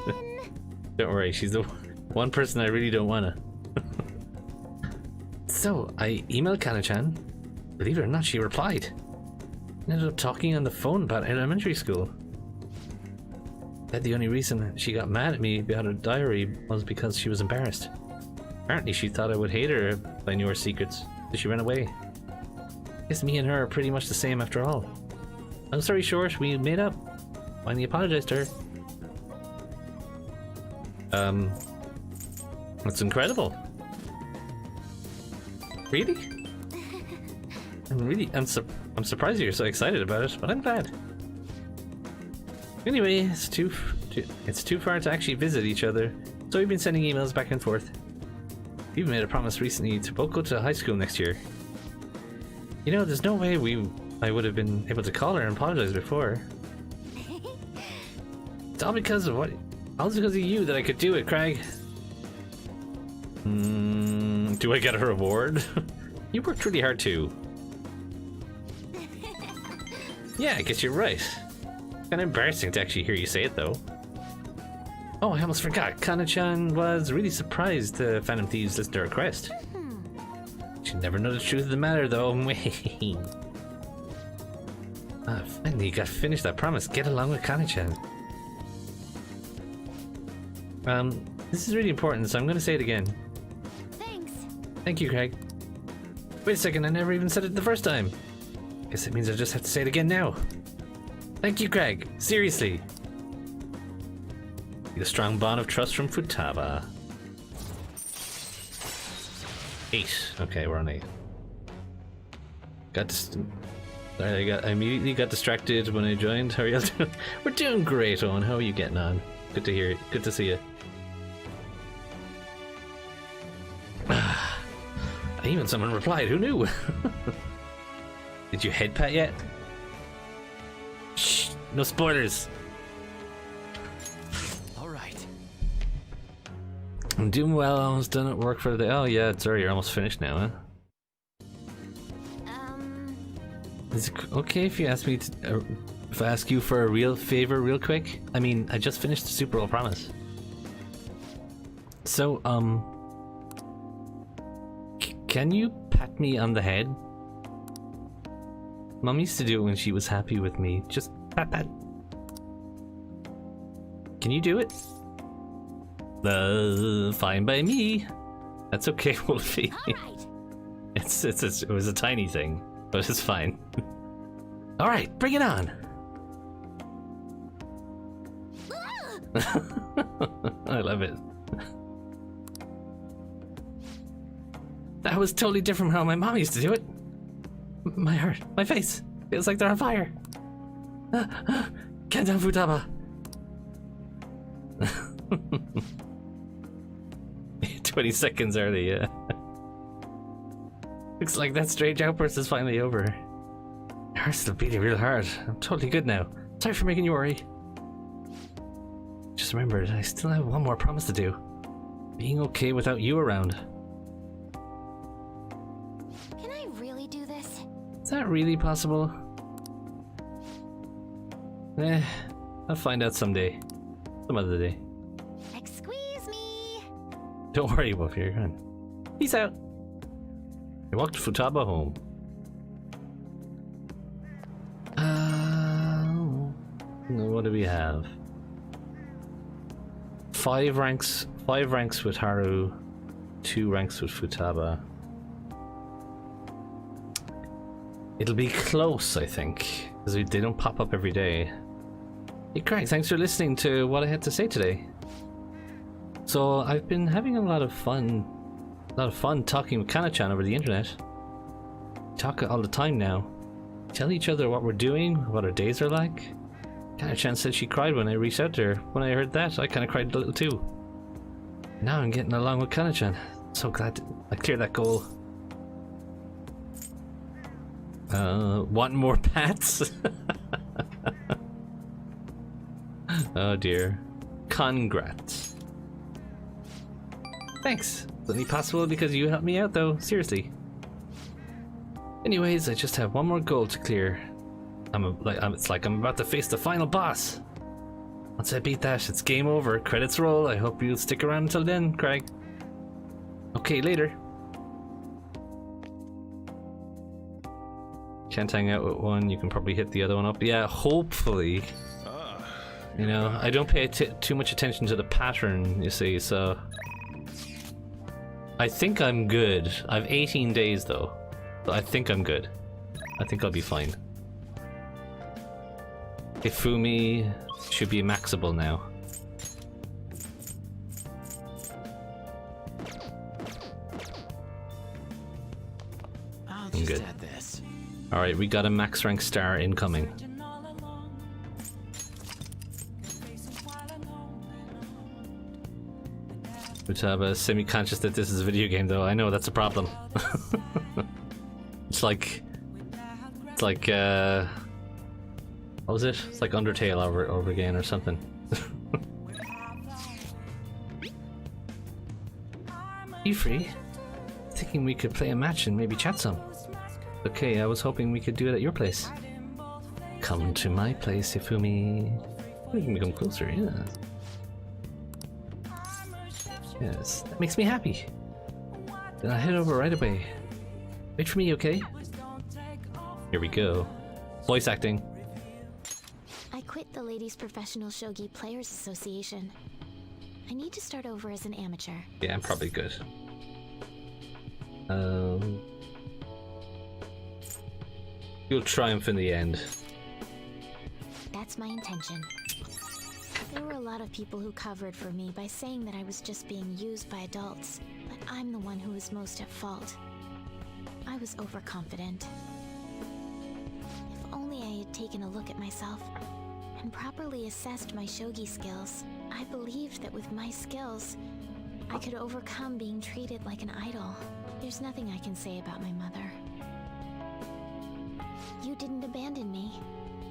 Don't worry, she's the one person I really don't wanna. So, I emailed Kana-chan. Believe it or not, she replied. Ended up talking on the phone about elementary school. That the only reason she got mad at me about her diary was because she was embarrassed. Apparently she thought I would hate her if I knew her secrets, so she ran away. Guess me and her are pretty much the same after all. Long story short, we made up. Finally apologized to her. That's incredible. Really? I'm surprised you're so excited about it, but I'm glad. Anyway, it's too far to actually visit each other, so we've been sending emails back and forth. We even made a promise recently to both go to high school next year. You know, there's no way I would have been able to call her and apologize before. It's all because of you that I could do it, Crag. Do I get a reward? You worked really hard too. Yeah, I guess you're right. Kinda embarrassing to actually hear you say it though. Oh, I almost forgot. Kana-chan was really surprised the Phantom Thieves listened to her request. She'd never know the truth of the matter though. Finally, you got finished that promise. Get along with Kana-chan. This is really important, so I'm gonna say it again. Thanks. Thank you, Craig. Wait a second, I never even said it the first time. Guess it means I just have to say it again now. Thank you, Craig. Seriously. Need a strong bond of trust from Futaba. 8. Okay, we're on 8. I immediately got distracted when I joined. How are you doing? We're doing great, Owen. How are you getting on? Good to hear it. Good to see you. Even someone replied. Who knew? Did you head pat yet? Shh, no spoilers. All right. I'm doing well. Almost done at work for the day. Oh yeah, sorry, you're almost finished now, huh? Is it okay if you ask me to, if I ask you for a real favor, real quick? I mean, I just finished the Super Bowl Promise. So, can you pat me on the head? Mom used to do it when she was happy with me. Just Pat, pat. Can you do it? Fine by me. That's okay, Wolfie. All right. It was a tiny thing, but it's fine. All right, bring it on. I love it. That was totally different from how my mom used to do it. My heart, my face, feels like they're on fire. Kandan Futaba. 20 seconds early, yeah. Looks like that strange outburst is finally over. My heart's still beating real hard. I'm totally good now. Sorry for making you worry. Just remembered, I still have one more promise to do. Being okay without you around. Can I really do this? Is that really possible? I'll find out someday. Some other day. Excuse me. Don't worry, Wolfie, you're gone. Peace out. I walked Futaba home. What do we have? 5 ranks with Haru, 2 ranks with Futaba. It'll be close, I think, because they don't pop up every day. Hey Crag, thanks for listening to what I had to say today. So I've been having a lot of fun talking with Kana-chan over the internet. Talk all the time now. Tell each other what we're doing, what our days are like. Kana-chan said she cried when I reached out to her. When I heard that, I kind of cried a little too. Now I'm getting along with Kana-chan. So glad I cleared that goal. Want more pats? Oh dear. Congrats. Thanks. It's only possible because you helped me out though, seriously. Anyways, I just have one more goal to clear. It's like I'm about to face the final boss. Once I beat that, it's game over. Credits roll. I hope you'll stick around until then, Craig. Okay, later. Can't hang out with one, you can probably hit the other one up. Yeah, hopefully. You know, I don't pay too much attention to the pattern, you see, so... I think I'm good. I have 18 days though. So I think I'm good. I think I'll be fine. Ifumi should be maxable now. I'll I'm just good. add this. Alright, we got a max rank star incoming. Futaba, semi-conscious that this is a video game though. I know, that's a problem. It's like, what was it? It's like Undertale over again or something. You free? Thinking we could play a match and maybe chat some. Okay, I was hoping we could do it at your place. Come to my place, Ifumi. We can become closer, yeah. Yes, that makes me happy. Then I'll head over right away. Wait for me, okay? Here we go. Voice acting. I quit the Ladies Professional Shogi Players Association. I need to start over as an amateur. Yeah, I'm probably good. You'll triumph in the end. That's my intention. There were a lot of people who covered for me by saying that I was just being used by adults, but I'm the one who was most at fault. I was overconfident. If only I had taken a look at myself and properly assessed my shogi skills, I believed that with my skills, I could overcome being treated like an idol. There's nothing I can say about my mother. You didn't abandon me,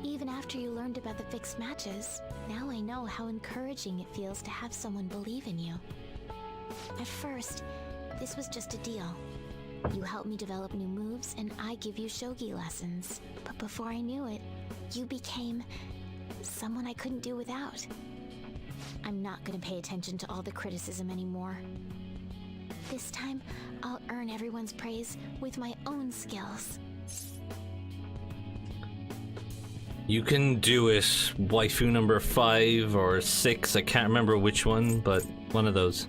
even after you learned about the fixed matches. Now I know how encouraging it feels to have someone believe in you. At first, this was just a deal. You help me develop new moves, and I give you shogi lessons. But before I knew it, you became someone I couldn't do without. I'm not gonna pay attention to all the criticism anymore. This time, I'll earn everyone's praise with my own skills. You can do it waifu number 5 or 6, I can't remember which one, but one of those.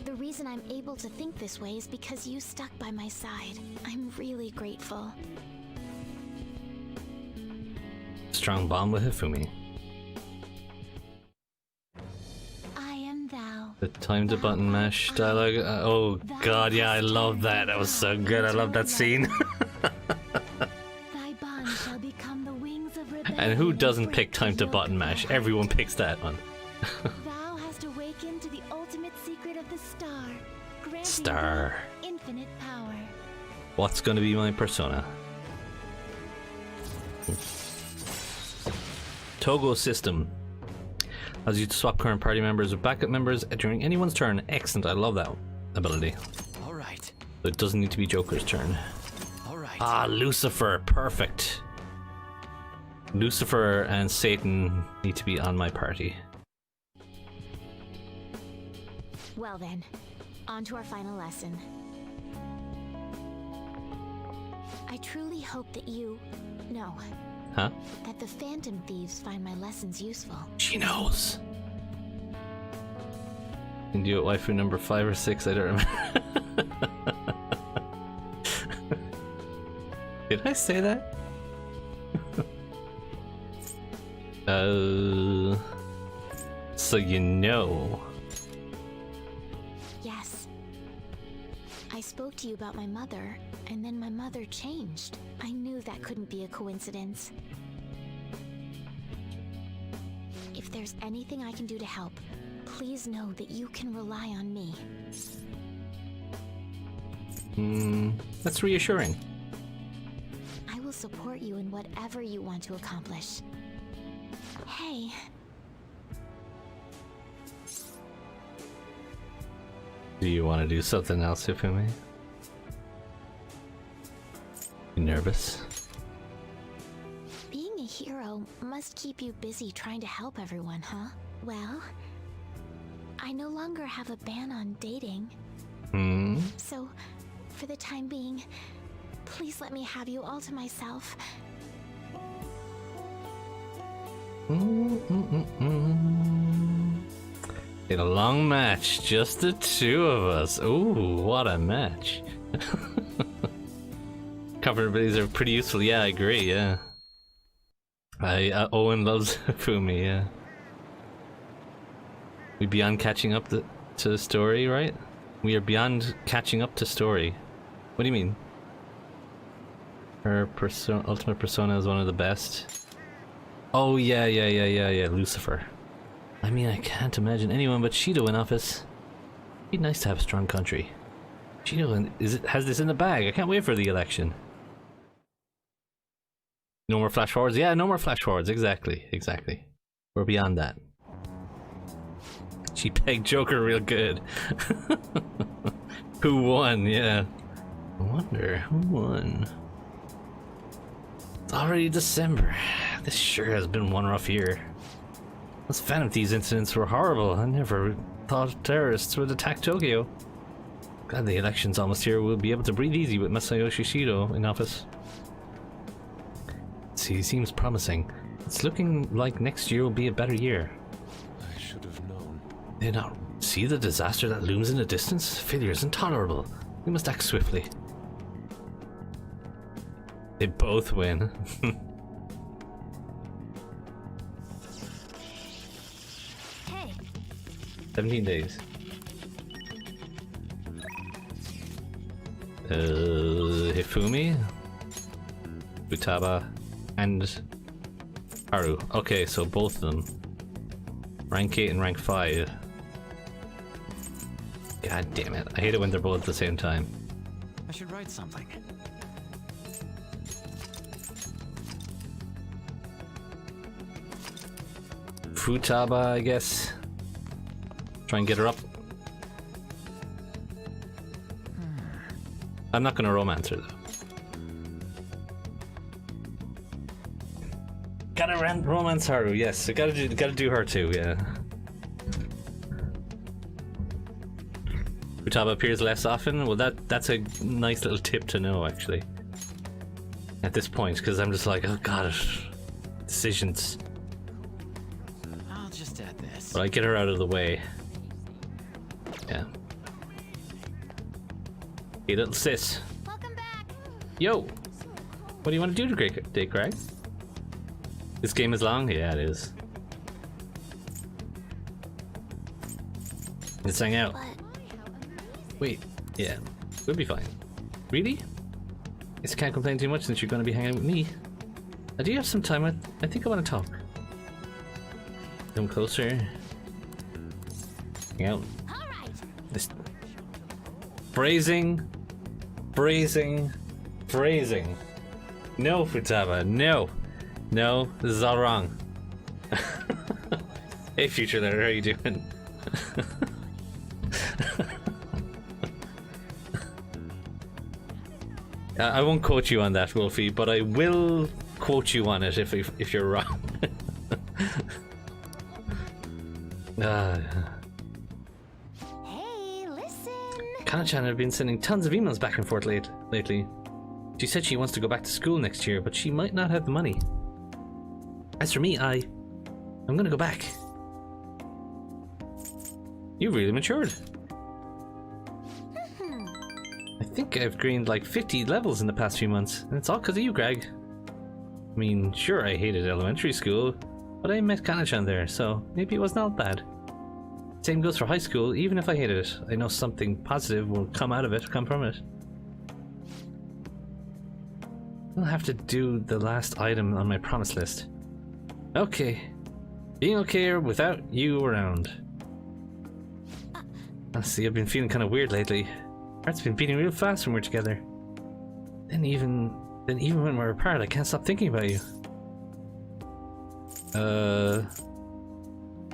The reason I'm able to think this way is because you stuck by my side. I'm really grateful. Strong bond with Hifumi. I am thou. The time to button mash dialogue. Oh god, yeah, I love that. That was so good. I love that scene. Thy bond shall become the wings of rebellion. And who doesn't pick time to button mash? Everyone picks that one. Thou hast awakened to the ultimate secret of the star, granting Star. thee infinite power. What's gonna be my persona? Togo system. Allows you to swap current party members with backup members during anyone's turn. Excellent, I love that ability. All right. So it doesn't need to be Joker's turn. All right. Ah, Lucifer, perfect. Lucifer and Satan need to be on my party. Well then, on to our final lesson. I truly hope that Huh? that the Phantom Thieves find my lessons useful. She knows. Can do it waifu number 5 or 6, I don't remember. Did I say that? So you know. Yes. I spoke to you about my mother, and then my mother changed. I knew that couldn't be a coincidence. If there's anything I can do to help, please know that you can rely on me. That's reassuring. I will support you in whatever you want to accomplish. Hey, Do you want to do something else, Hifumi? You nervous? being a hero must keep you busy trying to help everyone, huh? Well, I no longer have a ban on dating. So, for the time being, please let me have you all to myself. In a long match, just the two of us. Ooh, what a match. Cover abilities are pretty useful, yeah, I agree, yeah. Owen loves Fumi, yeah. We beyond catching up to the story, right? We are beyond catching up to story. What do you mean? Her ultimate persona is one of the best. Oh yeah, Lucifer. I mean, I can't imagine anyone but Shido in office. Be nice to have a strong country. Shido has this in the bag. I can't wait for the election. No more flash forwards. Yeah, no more flash forwards. Exactly. We're beyond that. She pegged Joker real good. Who won? Yeah. I wonder who won. It's already December. This sure has been one rough year. Those Phantom Thieves incidents were horrible. I never thought terrorists would attack Tokyo. Glad the election's almost here. We'll be able to breathe easy with Masayoshi Shido in office. See, seems promising. It's looking like next year will be a better year. I should have known. They not see the disaster that looms in the distance? Failure is intolerable. We must act swiftly. They both win. 17 days. Hifumi, Futaba, and Haru. Okay, so both of them. Rank 8 and rank 5. God damn it. I hate it when they're both at the same time. I should write something. Futaba, I guess. Try and get her up. I'm not gonna romance her though. Gotta romance Haru, yes. I gotta do her too, yeah. Futaba appears less often. Well, that's a nice little tip to know, actually. at this point, because I'm just like, oh god, decisions. I'll just add this. But I get her out of the way. Yeah. Hey, little sis. Welcome back. Yo! What do you want to do today, Crag? This game is long? Yeah, it is. Let's hang out. But Wait, yeah, we'll be fine. Really? Guess I can't complain too much since you're going to be hanging out with me. Do you have some time? I think I want to talk. Come closer. Hang out. all right. This phrasing. No, Futaba, no. No, this is all wrong. Hey, future letter, how are you doing? I won't quote you on that, Wolfie, but I will quote you on it if you're wrong. Hey, listen. Kana-chan have been sending tons of emails back and forth lately. She said she wants to go back to school next year, but she might not have the money. As for me, I'm gonna go back. You've really matured. I think I've gained like 50 levels in the past few months, and it's all because of you, Greg. I mean, sure, I hated elementary school, but I met Kana-chan there, so maybe it wasn't all bad. Same goes for high school. Even if I hated it, I know something positive will come from it. I'll have to do the last item on my promise list. Okay. Being okay without you around. Honestly, I've been feeling kind of weird lately. Heart's been beating real fast when we're together. Then even when we're apart, I can't stop thinking about you.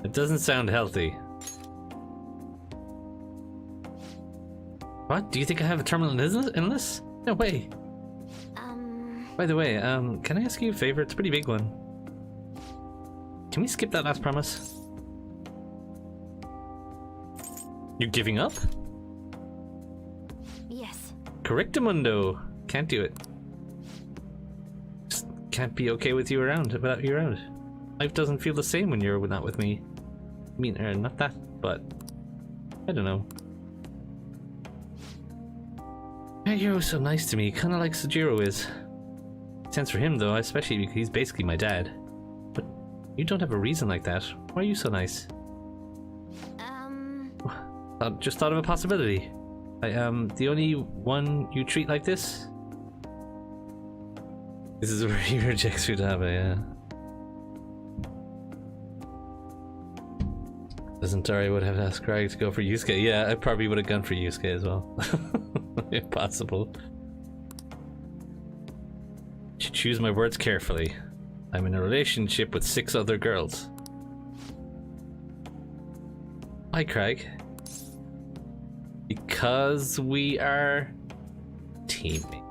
It doesn't sound healthy. What? Do you think I have a terminal illness? No way. By the way, can I ask you a favor? It's a pretty big one. Can we skip that last promise? You're giving up? Yes. Correctamundo. Can't do it. Just can't be okay with you without you around. Life doesn't feel the same when you're not with me. I mean, not that, but I don't know. You're so nice to me, kind of like Sojiro is. Sense for him though, especially because he's basically my dad. But you don't have a reason like that. Why are you so nice? Just thought of a possibility. I am the only one you treat like this? This is where he rejects Futaba, yeah. Doesn't Dari would have asked Crag to go for Yusuke? Yeah, I probably would have gone for Yusuke as well. If possible. Should choose my words carefully. I'm in a relationship with 6 other girls. Hi, Crag. Because we are teammates.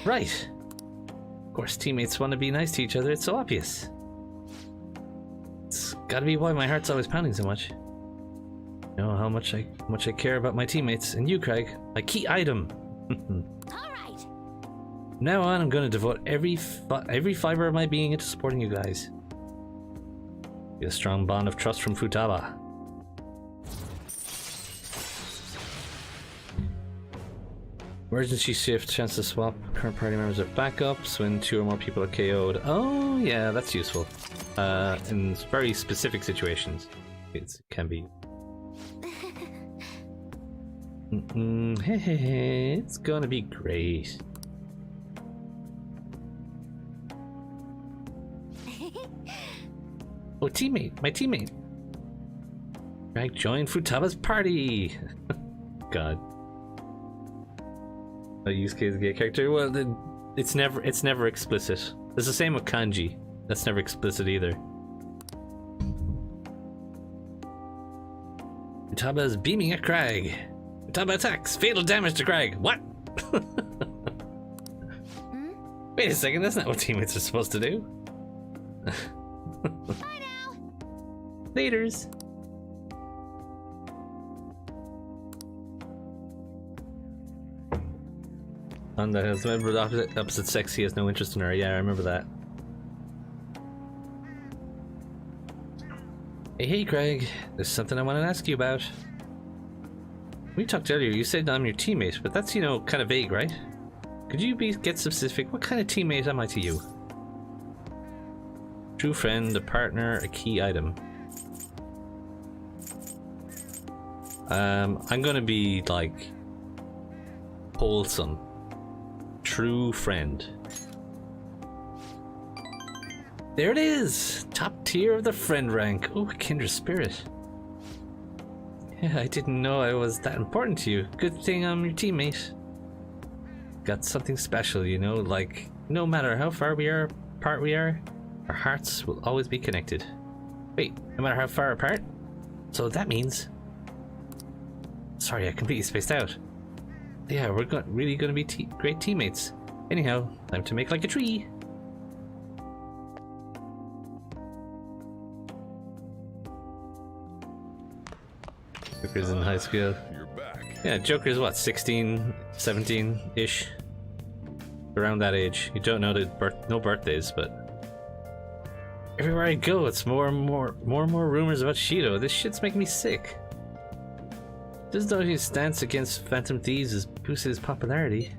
Right. Of course, teammates want to be nice to each other. It's so obvious. It's gotta be why my heart's always pounding so much. You know how much I care about my teammates and you, Craig, my key item. All right. From now on, I'm gonna devote every fiber of my being into supporting you guys. Be a strong bond of trust from Futaba. Emergency shift, chance to swap current party members of backups when 2 or more people are KO'd. Oh yeah, that's useful. In very specific situations, it can be. Hey, it's gonna be great. Oh, teammate, my teammate. Right, join Futaba's party. God. A Yusuke is a gay character. Well, it's never explicit. It's the same with kanji. That's never explicit either. Futaba is beaming at Crag. Futaba attacks. Fatal damage to Crag. What? Wait a second. That's not what teammates are supposed to do. Bye now. Laters. On the member of the opposite sex, he has no interest in her. Yeah, I remember that. Hey, Crag. There's something I want to ask you about. We talked earlier. You said I'm your teammate, but that's, you know, kind of vague, right? Could you get specific? What kind of teammate am I to you? True friend, a partner, a key item. I'm gonna be like wholesome. True friend. There it is! Top tier of the friend rank. Oh, kindred spirit. Yeah, I didn't know I was that important to you. Good thing I'm your teammate. Got something special, you know, like no matter how far apart we are, our hearts will always be connected. Wait, no matter how far apart? So that means... Sorry, I completely spaced out. Yeah, we're really gonna be great teammates. Anyhow, time to make like a tree. Joker's in high school. You're back. Yeah, Joker's what, 16, 17-ish? Around that age. You don't know no birthdays, but... Everywhere I go, it's more and more rumors about Shido. This shit's making me sick. Just though his stance against Phantom Thieves has boosted his popularity.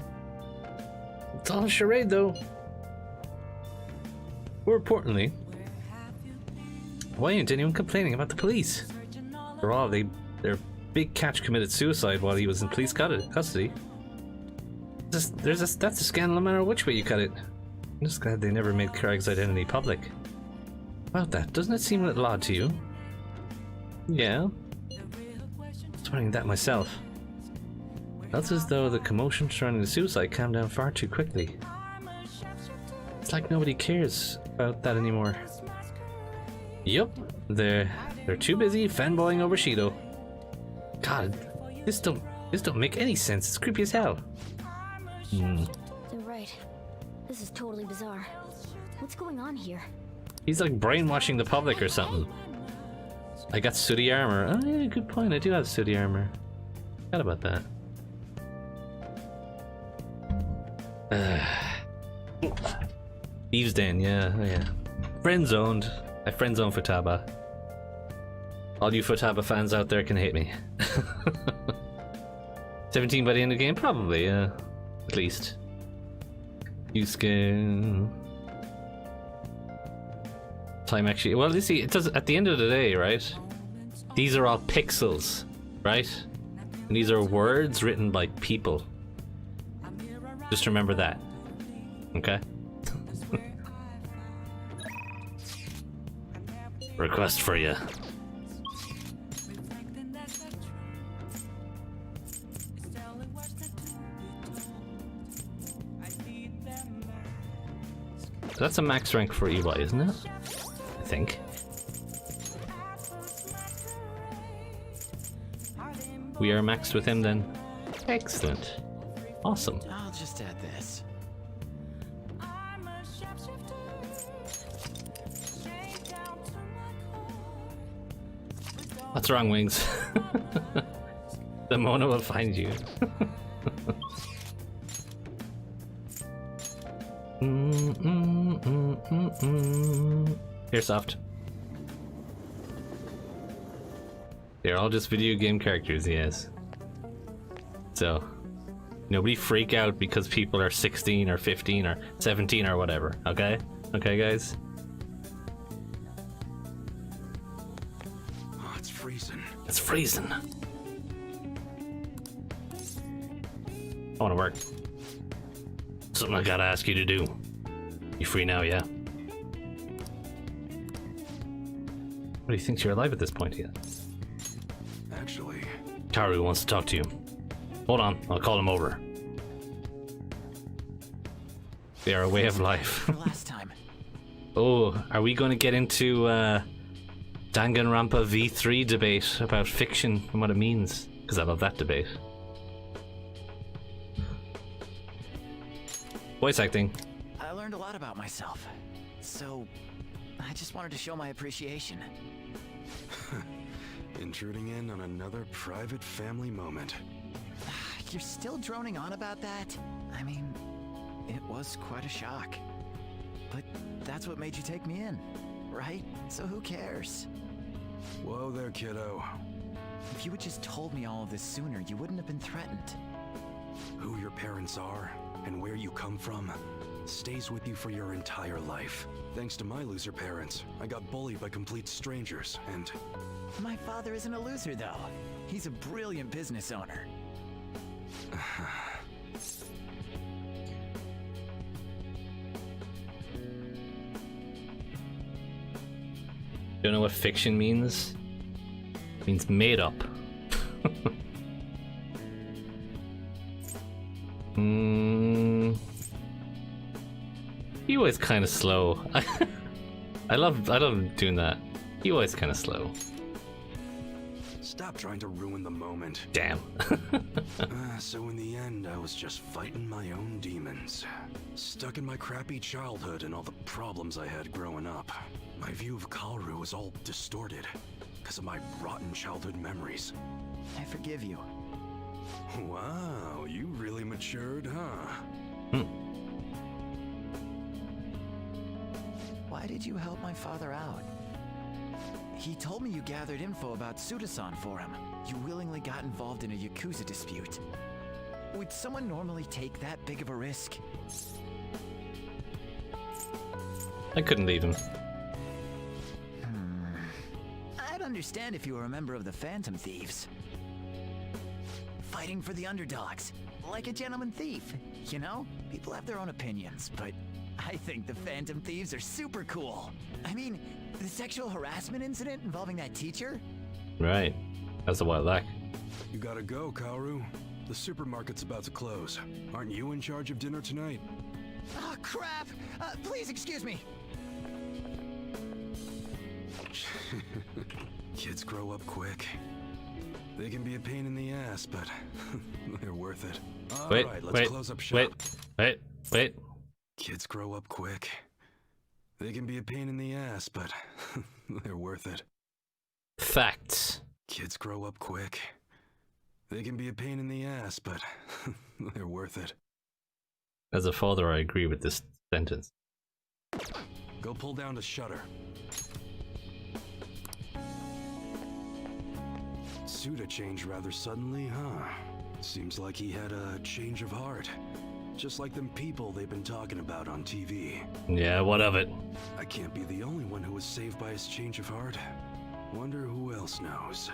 It's all a charade, though. More importantly, why ain't anyone complaining about the police? For all, their big catch committed suicide while he was in police custody. That's a scandal no matter which way you cut it. I'm just glad they never made Crag's identity public. About that, doesn't it seem a little odd to you? Yeah. I was wondering that myself. Felt as though the commotion surrounding the suicide calmed down far too quickly. It's like nobody cares about that anymore. Yup, they're too busy fanboying over Shido. God, this don't make any sense. It's creepy as hell. You're right. This is totally bizarre. What's going on here? He's like brainwashing the public or something. I got sooty armor. Oh yeah, good point. I do have sooty armor. Forgot about that. Thieves Den, yeah, oh yeah. Friend zoned. I friend zoned Futaba. All you Futaba fans out there can hate me. 17 by the end of the game? Probably, yeah. At least. Yusuke. Time actually. Well, you see, it does at the end of the day, right? These are all pixels, right? And these are words written by people. Just remember that. Okay? Request for you. That's a max rank for EY, isn't it? I think. We are maxed with him then. Excellent. Awesome. I'll just add this. What's wrong, Wings? The Mona will find you. Here, Soft. They're all just video game characters, yes. So, nobody freak out because people are 16 or 15 or 17 or whatever, okay? Okay, guys? Oh, it's freezing. It's freezing. I wanna work. Something I gotta ask you to do. You free now, yeah? What do you think you're alive at this point yet? Actually, Karu wants to talk to you. Hold on, I'll call him over. They are a way of life. For last time. Oh, are we going to get into Danganronpa V3 debate about fiction and what it means? Because I love that debate. Voice acting. I learned a lot about myself, so I just wanted to show my appreciation. intruding in on another private family moment. You're still droning on about that? I mean, it was quite a shock. But that's what made you take me in, right? So who cares? Whoa there, kiddo. If you had just told me all of this sooner, you wouldn't have been threatened. Who your parents are and where you come from stays with you for your entire life. Thanks to my loser parents, I got bullied by complete strangers, and My father isn't a loser, though. He's a brilliant business owner. Don't know what fiction means? It means made up. He always kind of slow. I love doing that. He always kind of slow. stop trying to ruin the moment. Damn. So in the end, I was just fighting my own demons. Stuck in my crappy childhood and all the problems I had growing up. My view of Kaoru was all distorted because of my rotten childhood memories. I forgive you. Wow, you really matured, huh? Why did you help my father out? He told me you gathered info about Suda-san for him. You willingly got involved in a Yakuza dispute. Would someone normally take that big of a risk? I couldn't leave him. I'd understand if you were a member of the Phantom Thieves. Fighting for the underdogs, like a gentleman thief, you know? People have their own opinions, but I think the Phantom Thieves are super cool. I mean, the sexual harassment incident involving that teacher? Right. That's a while back. You gotta go, Kaoru. The supermarket's about to close. Aren't you in charge of dinner tonight? Oh, crap! Please excuse me! Kids grow up quick. They can be a pain in the ass, but they're worth it. All right, let's close up shop. Wait. Kids grow up quick. They can be a pain in the ass, but they're worth it. Facts. Kids grow up quick. They can be a pain in the ass, but they're worth it. As a father, I agree with this sentence. Go pull down the shutter. Suda changed rather suddenly, huh? Seems like he had a change of heart. Just like them people they've been talking about on TV. Yeah, what of it? I can't be the only one who was saved by his change of heart. Wonder who else knows.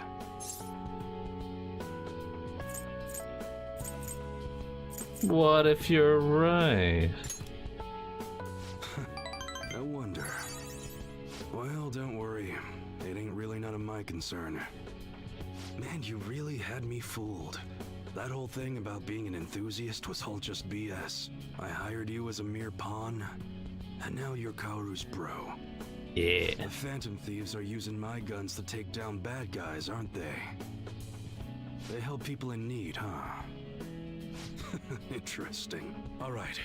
What if you're right? I wonder. Well, don't worry. It ain't really none of my concern. Man, you really had me fooled. That whole thing about being an enthusiast was all just BS. I hired you as a mere pawn, and now you're Kaoru's bro. Yeah. The Phantom Thieves are using my guns to take down bad guys, aren't they? They help people in need, huh? Interesting. Alright.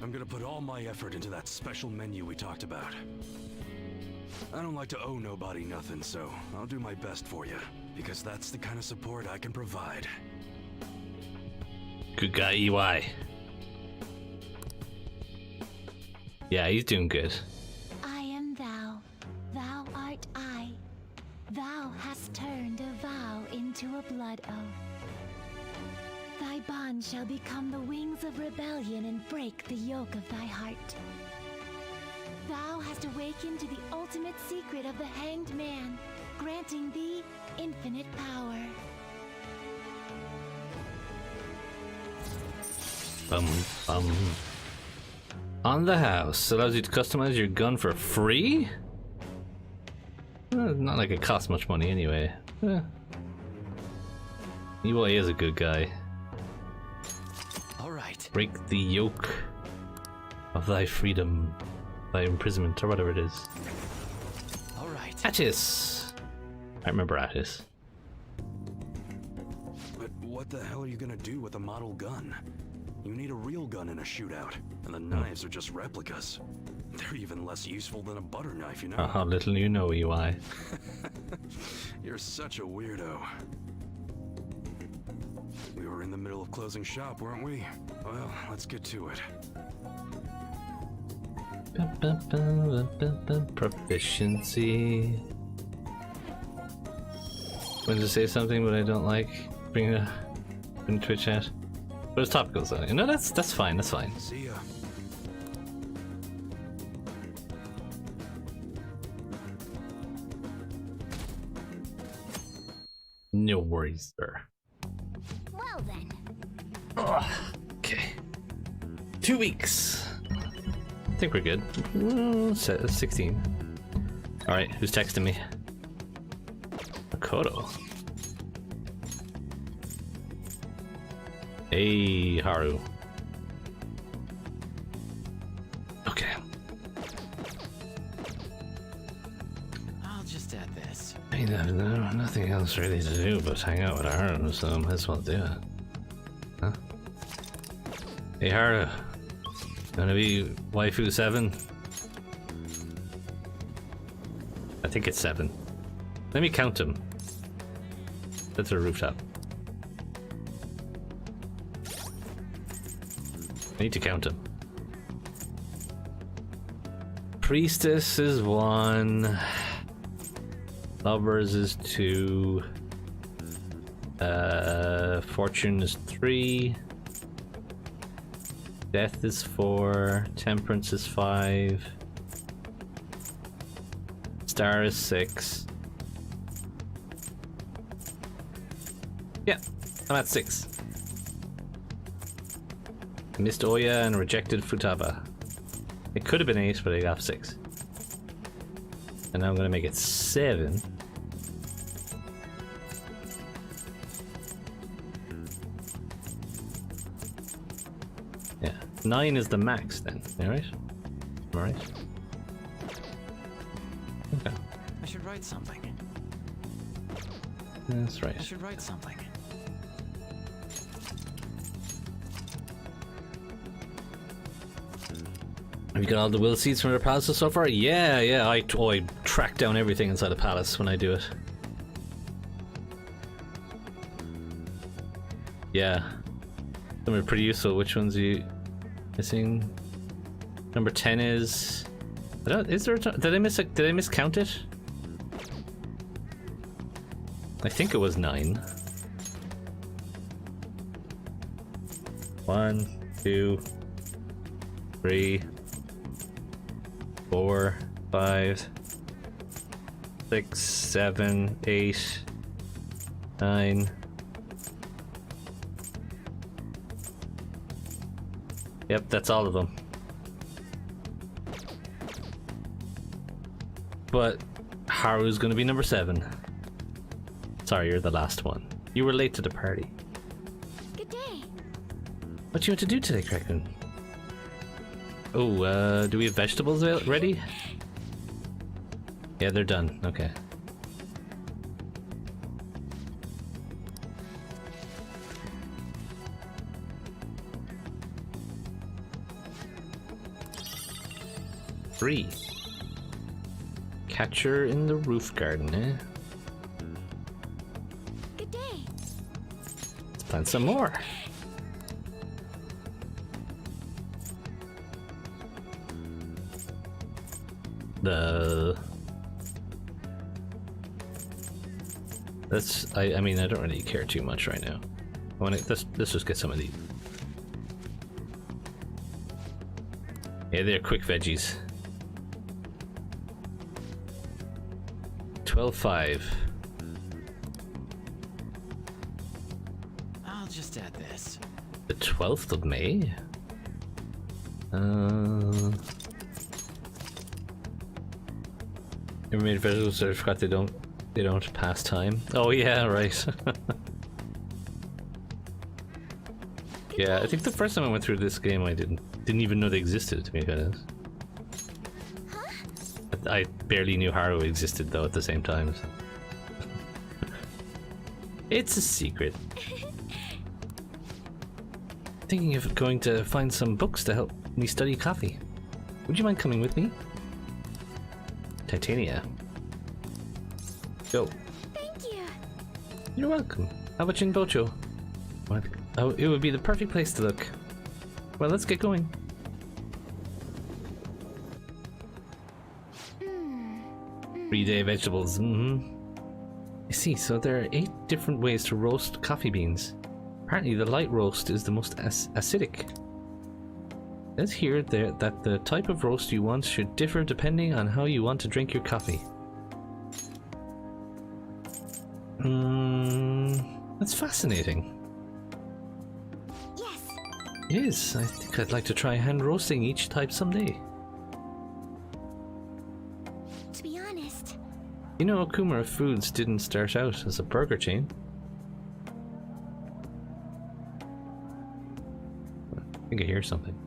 I'm gonna put all my effort into that special menu we talked about. I don't like to owe nobody nothing, so I'll do my best for you. Because that's the kind of support I can provide. Good guy, EY. Yeah, he's doing good. I am thou, thou art I. Thou hast turned a vow into a blood oath. Thy bond shall become the wings of rebellion and break the yoke of thy heart. Thou hast awakened to the ultimate secret of the hanged man, granting thee infinite power. On the house allows you to customize your gun for free? Not like it costs much money anyway. EY is a good guy. Alright. Break the yoke of thy freedom by imprisonment or whatever it is. Alright. Attis! I remember Attis. But what the hell are you gonna do with a model gun? You need a real gun in a shootout, and the knives are just replicas. They're even less useful than a butter knife, you know? How little you know, EY. You're such a weirdo. We were in the middle of closing shop, weren't we? Well, let's get to it. Proficiency. When to say something, but I don't like bring it into a chat. But it's topical, so no, that's fine. That's fine. See ya. No worries, sir. Well then. Ugh. Okay. 2 weeks. I think we're good. 16. All right, who's texting me? Makoto. Hey, Haru. Okay. I'll just add this. I mean, there's nothing else really to do but hang out with Haru, so I might as well do it. Huh? Hey, Haru. Gonna be waifu 7? I think it's 7. Let me count them. That's a rooftop. I need to count them. Priestess is 1. Lovers is 2. Fortune is 3. Death is 4. Temperance is 5. Star is 6. Yeah, I'm at 6. I missed Oya and rejected Futaba. It could have been 8, but I got 6. And now I'm gonna make it 7. Yeah, 9 is the max then, alright? Alright. Okay. I should write something. That's right. I should write something. Have you got all the will seeds from the palace so far? Yeah, I track down everything inside the palace when I do it. Yeah. Some are pretty useful. Which ones are you missing? Number 10 is... is there did I miscount it? I think it was 9. 1, 2, 3, 4, 5, 6, 7, 8, 9. Yep, that's all of them. But Haru's gonna be number 7. Sorry, you're the last one. You were late to the party. Good day. What do you want to do today, Kraken? Oh, do we have vegetables ready? Yeah, they're done. Okay. Three. Catcher in the roof garden, eh? Good day. Let's plant some more. I mean, I don't really care too much right now. Let's just get some of these. Yeah, they're quick veggies. 12.5. I'll just add this. The 12th of May? Never made vegetables, so I forgot they don't pass time. Oh yeah, right. Yeah, I think the first time I went through this game I didn't even know they existed, to be honest. I barely knew Haru existed though at the same time. So. It's a secret. Thinking of going to find some books to help me study coffee. Would you mind coming with me? Titania. Go. Thank you. You're welcome. How about Jinbocho? What? Oh, it would be the perfect place to look. Well, let's get going. Three-day vegetables. I see, so there are 8 different ways to roast coffee beans. Apparently the light roast is the most acidic. It says here that the type of roast you want should differ depending on how you want to drink your coffee. That's fascinating. Yes. It is. I think I'd like to try hand roasting each type someday. To be honest, You know, Kumara Foods didn't start out as a burger chain. I think I hear something.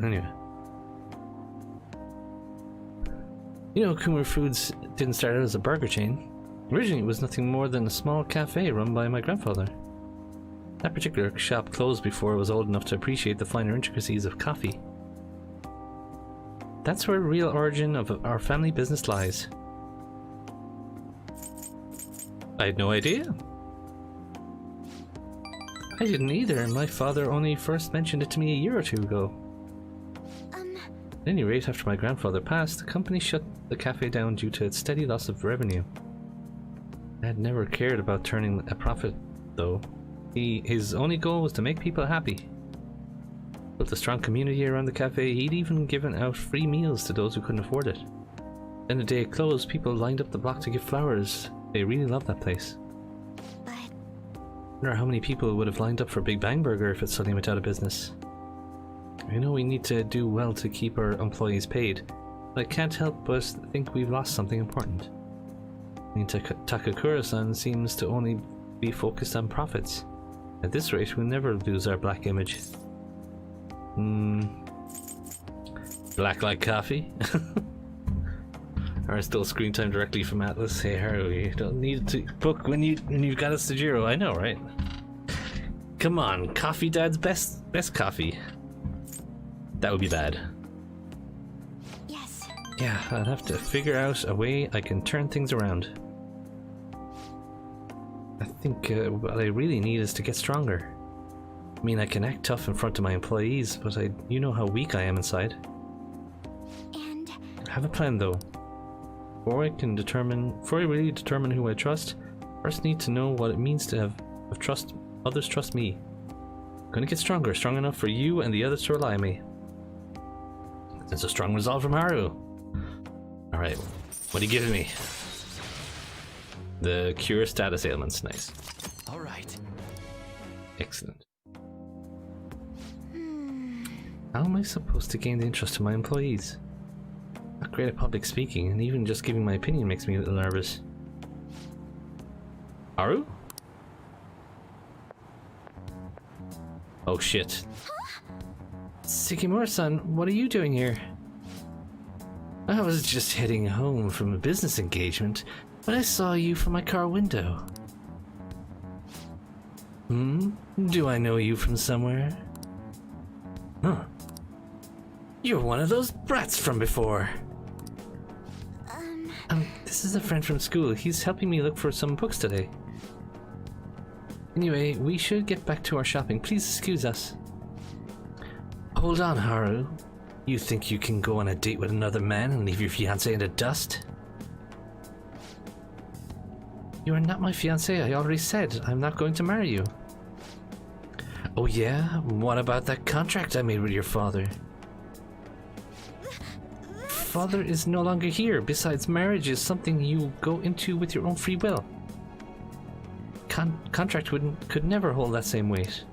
Anyway. You know, Kumara Foods didn't start out as a burger chain. Originally, it was nothing more than a small cafe run by my grandfather. That particular shop closed before I was old enough to appreciate the finer intricacies of coffee. That's where the real origin of our family business lies. I had no idea. I didn't either, and my father only first mentioned it to me a year or two ago. At any rate, after my grandfather passed, the company shut the cafe down due to its steady loss of revenue. I had never cared about turning a profit, though. His only goal was to make people happy. Built a strong community around the cafe. He'd even given out free meals to those who couldn't afford it. Then the day it closed, people lined up the block to give flowers. They really loved that place. but I wonder how many people would have lined up for Big Bang Burger if it suddenly went out of business. I know we need to do well to keep our employees paid, but I can't help but think we've lost something important. I mean, Takakura-san seems to only be focused on profits. At this rate, we'll never lose our black image. Black like coffee? Or still screen time directly from Atlas. Hey Haru, you don't need to book when you've got a Sejiro. I know, right? Come on, Coffee Dad's best coffee. That would be bad. yes. Yeah, I'll have to figure out a way I can turn things around. I think what I really need is to get stronger. I mean, I can act tough in front of my employees, but you know how weak I am inside. And I have a plan though. Before I really determine who I trust, I first need to know what it means to have others trust me. I'm gonna get stronger, strong enough for you and the others to rely on me. That's a strong resolve from Haru. Alright, what are you giving me? The cure status ailments, nice. All right. Excellent. How am I supposed to gain the interest of my employees? Not great at public speaking, and even just giving my opinion makes me a little nervous. Haru? Oh shit. Sekimura-san, what are you doing here? I was just heading home from a business engagement, but I saw you from my car window. Do I know you from somewhere? Huh. You're one of those brats from before. This is a friend from school. He's helping me look for some books today. Anyway, we should get back to our shopping. Please excuse us. Hold on, Haru. You think you can go on a date with another man and leave your fiancé in the dust? You are not my fiancé. I already said I'm not going to marry you. Oh yeah? What about that contract I made with your father? Father is no longer here. Besides, marriage is something you go into with your own free will. Contract could never hold that same weight.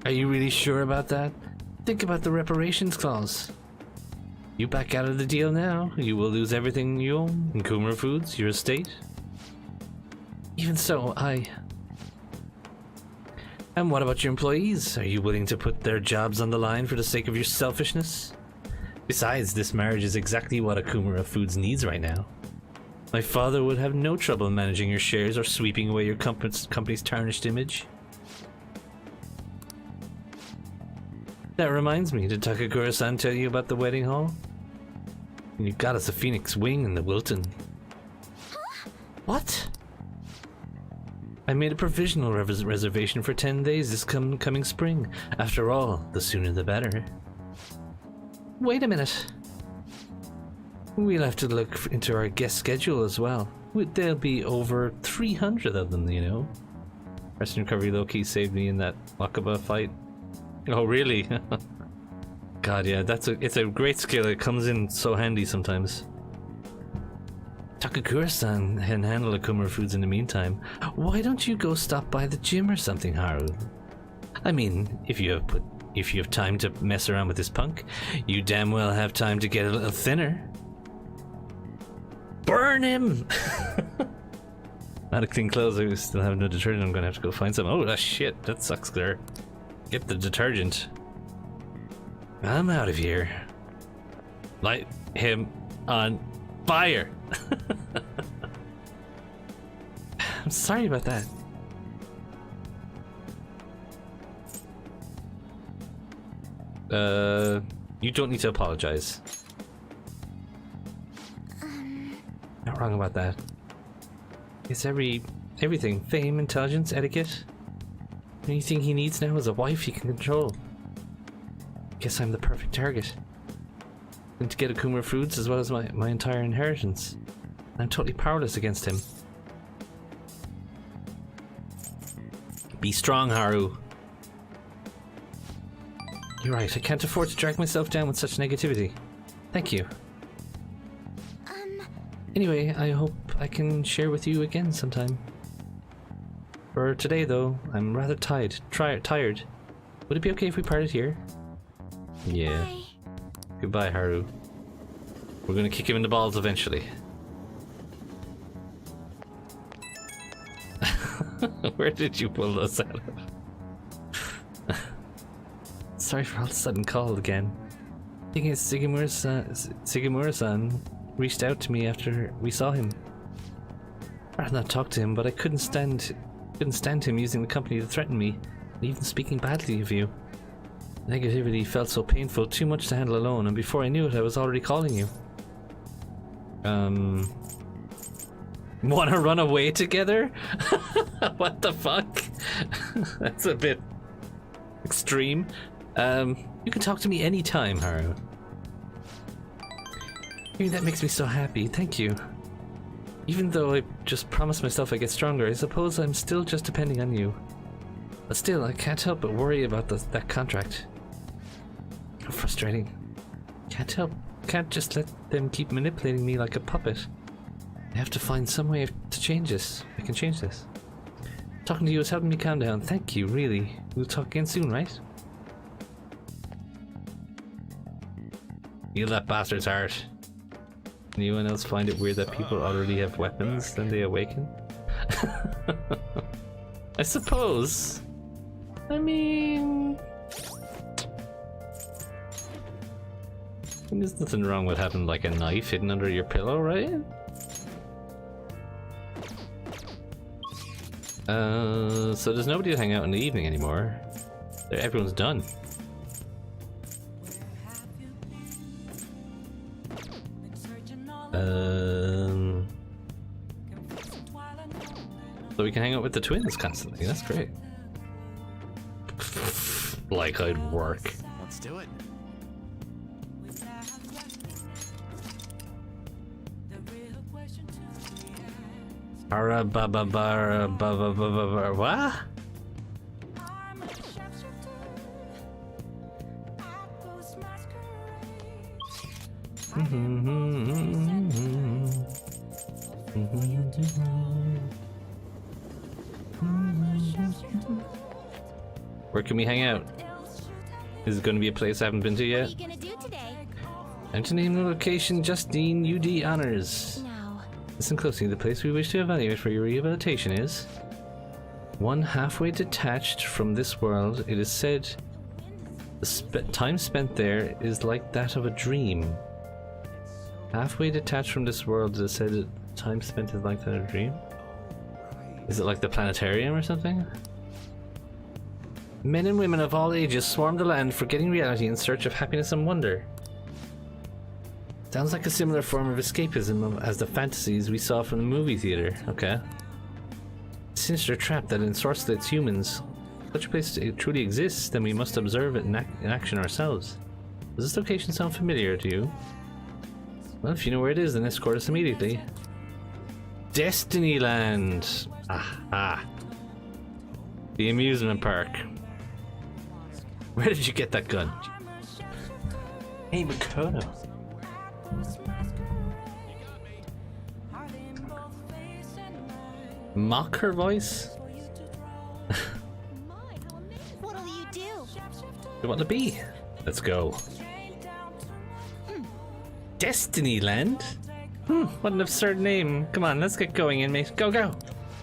Are you really sure about that? Think about the reparations clause. You back out of the deal now, you will lose everything you own in Kumara Foods, your estate. Even so, And what about your employees? Are you willing to put their jobs on the line for the sake of your selfishness? Besides, this marriage is exactly what Kumara Foods needs right now. My father would have no trouble managing your shares or sweeping away your company's tarnished image. That reminds me, did Takakura-san tell you about the wedding hall? You got us a Phoenix Wing in the Wilton. What? I made a provisional reservation for 10 days this coming spring. After all, the sooner the better. Wait a minute. We'll have to look into our guest schedule as well. There'll be over 300 of them, you know. Rest and recovery low-key saved me in that Wakaba fight. Oh, really? God, yeah, it's a great skill. It comes in so handy sometimes. Takakura-san can handle Akuma foods in the meantime. Why don't you go stop by the gym or something, Haru? I mean, if you have time to mess around with this punk, you damn well have time to get a little thinner. Burn him! Out of clean clothes, I still have no detergent. I'm gonna have to go find some. Oh, shit, that sucks there. Get the detergent. I'm out of here. Light him on fire! I'm sorry about that. You don't need to apologize. Not wrong about that. It's everything. Fame, intelligence, etiquette. Anything he needs now is a wife he can control. Guess I'm the perfect target. And to get Akuma foods as well as my entire inheritance. I'm totally powerless against him. Be strong, Haru. You're right, I can't afford to drag myself down with such negativity. Thank you. Anyway, I hope I can share with you again sometime. For today, though, I'm rather tired. Would it be okay if we parted here? Yeah. Bye. Goodbye, Haru. We're gonna kick him in the balls eventually. Where did you pull those out of? Sorry for all the sudden call again. I think it's Sigimura-san reached out to me after we saw him. I'd not talk to him, but I couldn't stand him using the company to threaten me, and even speaking badly of you. Negativity felt so painful, too much to handle alone, and before I knew it, I was already calling you. Wanna run away together? What the fuck? That's a bit extreme. You can talk to me anytime, Haru. That makes me so happy, thank you. Even though I just promised myself I'd get stronger, I suppose I'm still just depending on you. But still, I can't help but worry about that contract. How frustrating. Can't just let them keep manipulating me like a puppet. I have to find some way to change this. I can change this. Talking to you is helping me calm down. Thank you, really. We'll talk again soon, right? Heal that bastard's heart. Anyone else find it weird that people already have weapons then they awaken? I suppose. I mean... there's nothing wrong with having like a knife hidden under your pillow, right? So there's nobody to hang out in the evening anymore. Everyone's done. So we can hang out with the twins constantly. That's great. Like I'd work. Let's do it. What? Where can we hang out? Is it going to be a place I haven't been to yet? What are you gonna do today? Time to name the location Justine UD Honors. No. Listen closely. The place we wish to evaluate for your rehabilitation is one halfway detached from this world. It is said the time spent there is like that of a dream. Halfway detached from this world, it is said that time spent is like that of a dream. Is it like the planetarium or something? Men and women of all ages swarm the land, forgetting reality in search of happiness and wonder. Sounds like a similar form of escapism as the fantasies we saw from the movie theater. Okay. Sinister trap that ensorcelates humans. If such a place truly exists, then we must observe it in action ourselves. Does this location sound familiar to you? Well, if you know where it is, then escort us immediately. Destinyland! Aha! The amusement park. Where did you get that gun? Hey, Makoto. Mock her voice? What'll you do? You want to be? Let's go. Destinyland? What an absurd name. Come on, let's get going, inmate. Go, go!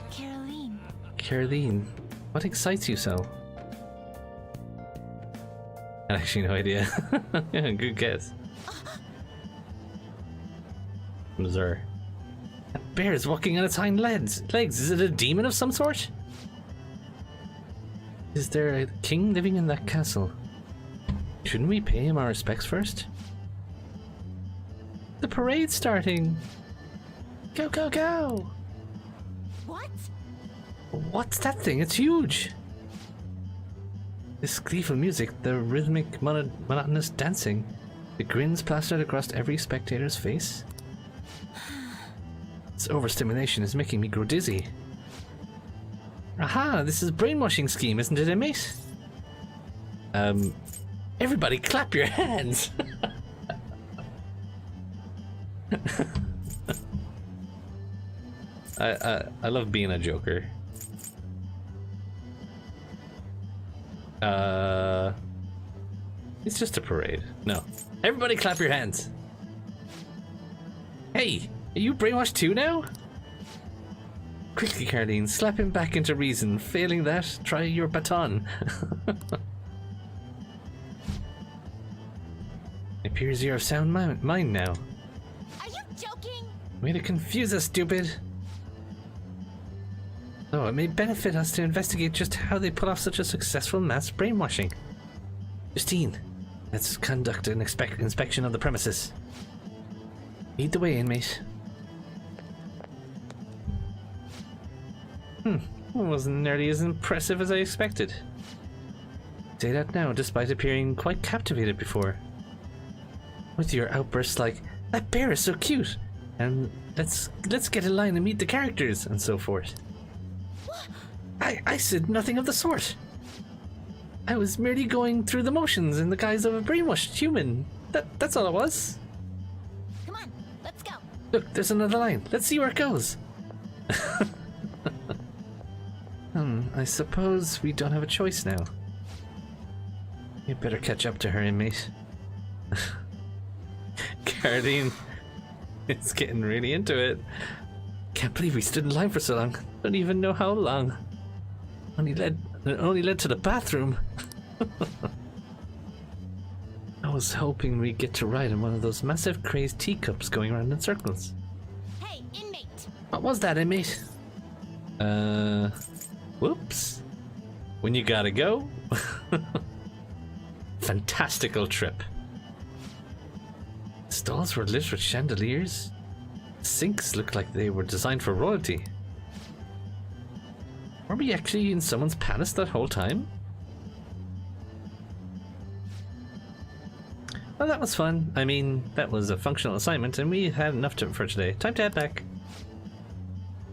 Caroline. Caroline, what excites you so? I actually no idea. Good guess. Missouri. That bear is walking on its hind legs. Is it a demon of some sort? Is there a king living in that castle? Shouldn't we pay him our respects first? The parade's starting. Go, go, go! What? What's that thing? It's huge. This gleeful music, the rhythmic, monotonous dancing, the grins plastered across every spectator's face. This overstimulation is making me grow dizzy. Aha! This is a brainwashing scheme, isn't it, inmate? Everybody clap your hands! I love being a joker. It's just a parade. No. Everybody clap your hands. Hey, are you brainwashed too now? Quickly, Caroline, slap him back into reason. Failing that, try your baton. It appears you're of sound mind now. Are you joking? Way to confuse us, stupid. So it may benefit us to investigate just how they pull off such a successful mass brainwashing. Justine, let's conduct an inspection of the premises. Lead the way, inmate. It wasn't nearly as impressive as I expected. Say that now, despite appearing quite captivated before. With your outbursts like, that bear is so cute, and let's get in line and meet the characters, and so forth. I said nothing of the sort. I was merely going through the motions in the guise of a brainwashed human. That's all it was. Come on, let's go. Look, there's another line. Let's see where it goes. I suppose we don't have a choice now. You better catch up to her, inmate. Caroline is getting really into it. Can't believe we stood in line for so long. Don't even know how long. It only led to the bathroom. I was hoping we'd get to ride in one of those massive crazed teacups going around in circles. Hey, inmate. What was that, inmate? Whoops. When you gotta go. Fantastical trip. Stalls were lit with chandeliers. Sinks looked like they were designed for royalty. Were we actually in someone's palace that whole time? Well, that was fun. I mean, that was a functional assignment, and we had enough for today. Time to head back.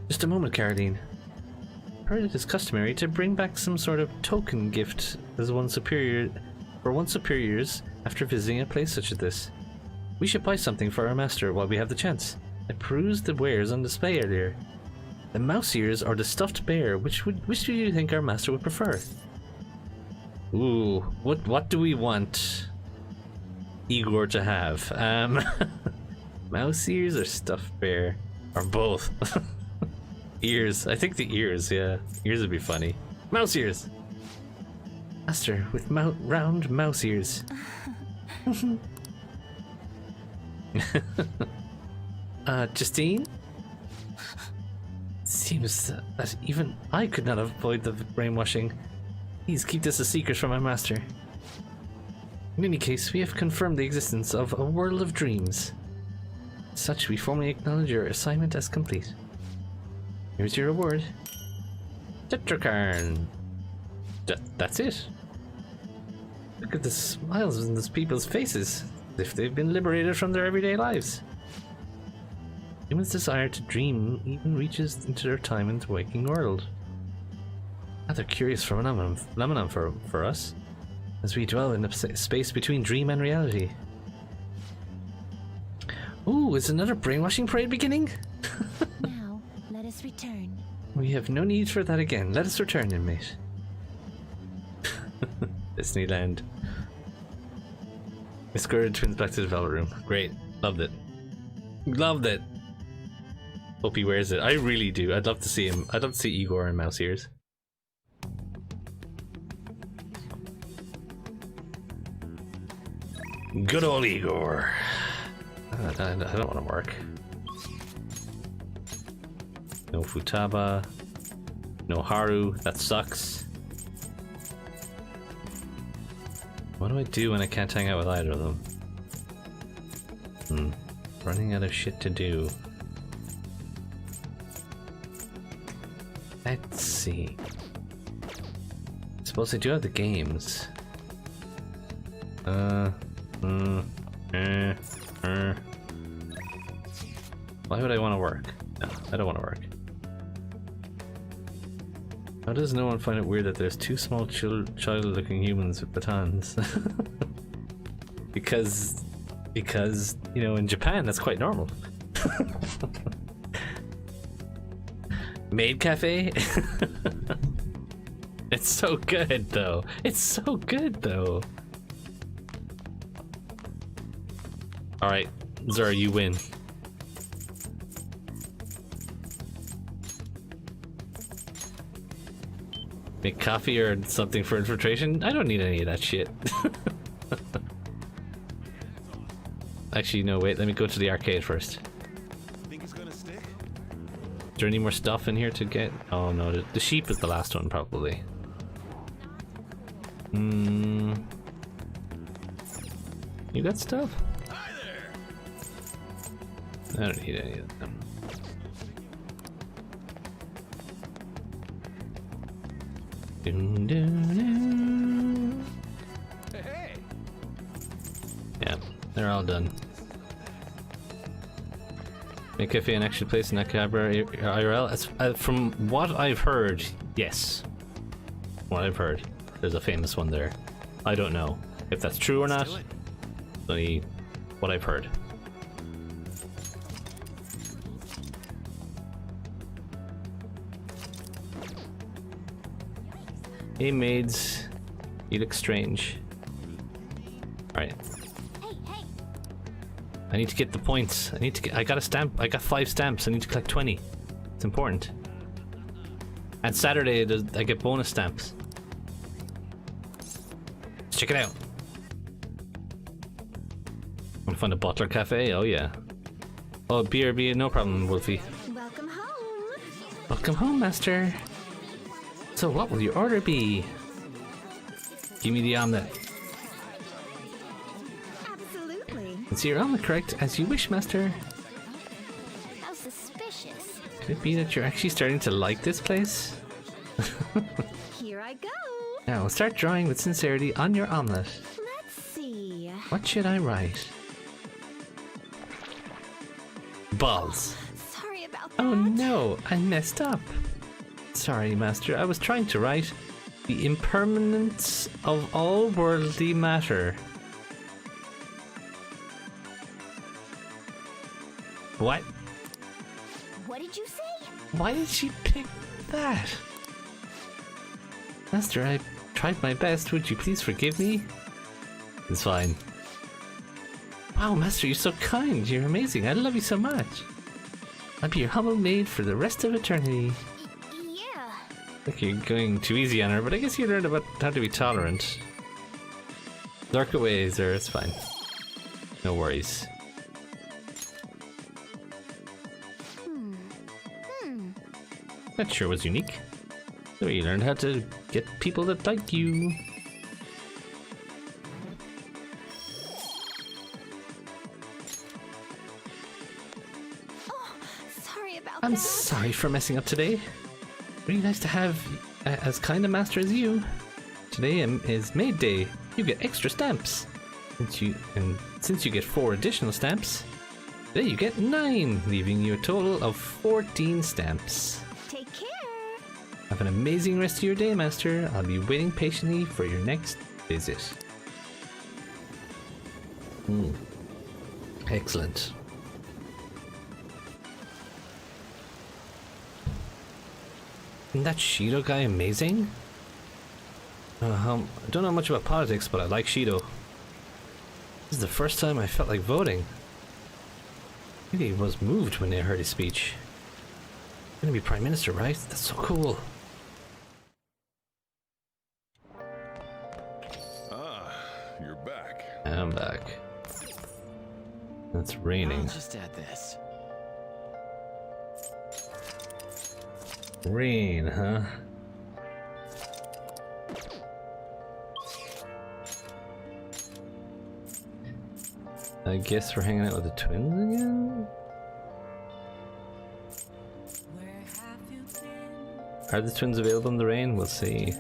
Just a moment, Caroline. Heard it is customary to bring back some sort of token gift as one's superiors after visiting a place such as this. We should buy something for our master while we have the chance. I perused the wares on display earlier. The mouse ears or the stuffed bear, which do you think our master would prefer? Ooh, what do we want Igor to have? Mouse ears or stuffed bear? Or both? Ears. I think the ears, yeah. Ears would be funny. Mouse ears! Master with round mouse ears. Justine? Seems that even I could not avoid the brainwashing. Please keep this a secret from my master. In any case, we have confirmed the existence of a world of dreams. Such, we formally acknowledge your assignment as complete. Here's your reward. Tetrakarn. That's it. Look at the smiles on these people's faces, as if they've been liberated from their everyday lives. Humans' desire to dream even reaches into their time in the waking world. Rather curious phenomenon for us, as we dwell in the space between dream and reality. Ooh, is another brainwashing parade beginning? Now, let us return. We have no need for that again. Let us return, inmate. Disneyland. Escorted twins back to the development room. Great. Loved it. Loved it. Hope he wears it. I really do. I'd love to see him. I'd love to see Igor in mouse ears. Good old Igor. I don't want to work. No Futaba. No Haru. That sucks. What do I do when I can't hang out with either of them? Running out of shit to do. Let's see. I suppose I do have the games. Why would I want to work? No, I don't want to work. How does no one find it weird that there's two small child-looking humans with batons? because, you know, in Japan that's quite normal. Maid Cafe? It's so good though. It's so good though. Alright, Zara, you win. Make coffee or something for infiltration? I don't need any of that shit. Actually, no, wait, let me go to the arcade first. Think it's gonna stick? Is there any more stuff in here to get? Oh no, the sheep is the last one probably. You got stuff? Hi there. I don't need any of them. Dun, dun, dun. Hey. Yeah, they're all done. Make cafe an actual place in Akihabara IRL? From what I've heard, yes. What I've heard, there's a famous one there. I don't know if that's true or not. do it. Only what I've heard. Hey maids, you look strange. Alright. Hey, hey! I need to get the points. I got a stamp. I got 5 stamps. I need to collect 20. It's important. And Saturday, I get bonus stamps. Let's check it out. Want to find a Butler Cafe? Oh yeah. Oh, beer, no problem, Wolfie. Welcome home! Welcome home, master. So what will your order be? Give me the omelette. Absolutely! Is your omelette correct? As you wish, master. How suspicious. Could it be that you're actually starting to like this place? Here I go! Now, start drawing with sincerity on your omelette. Let's see. What should I write? Balls. Sorry about that. Oh no, I messed up. Sorry, master, I was trying to write the impermanence of all worldly matter. What? What did you say? Why did she pick that? Master, I tried my best. Would you please forgive me? It's fine. Wow, Master, you're so kind. You're amazing. I love you so much. I'll be your humble maid for the rest of eternity. Yeah. I think you're going too easy on her, but I guess you learned about how to be tolerant. Dark away, Zer. It's fine. No worries. That sure was unique. So you learned how to get people that like you. about I'm that. sorry for messing up today. Really nice to have as kind a master as you. Today is Maid Day. You get extra stamps. Since you get 4 additional stamps, today you get 9, leaving you a total of 14 stamps. Take care. Have an amazing rest of your day, Master. I'll be waiting patiently for your next visit. Excellent. Isn't that Shido guy amazing? I don't know much about politics, but I like Shido. This is the first time I felt like voting. Maybe I was moved when I heard his speech. Gonna be Prime Minister, right? That's so cool. Ah, you're back. I'm back. It's I'll raining. just add this. Rain, huh? I guess we're hanging out with the twins again? Are the twins available in the rain? We'll see.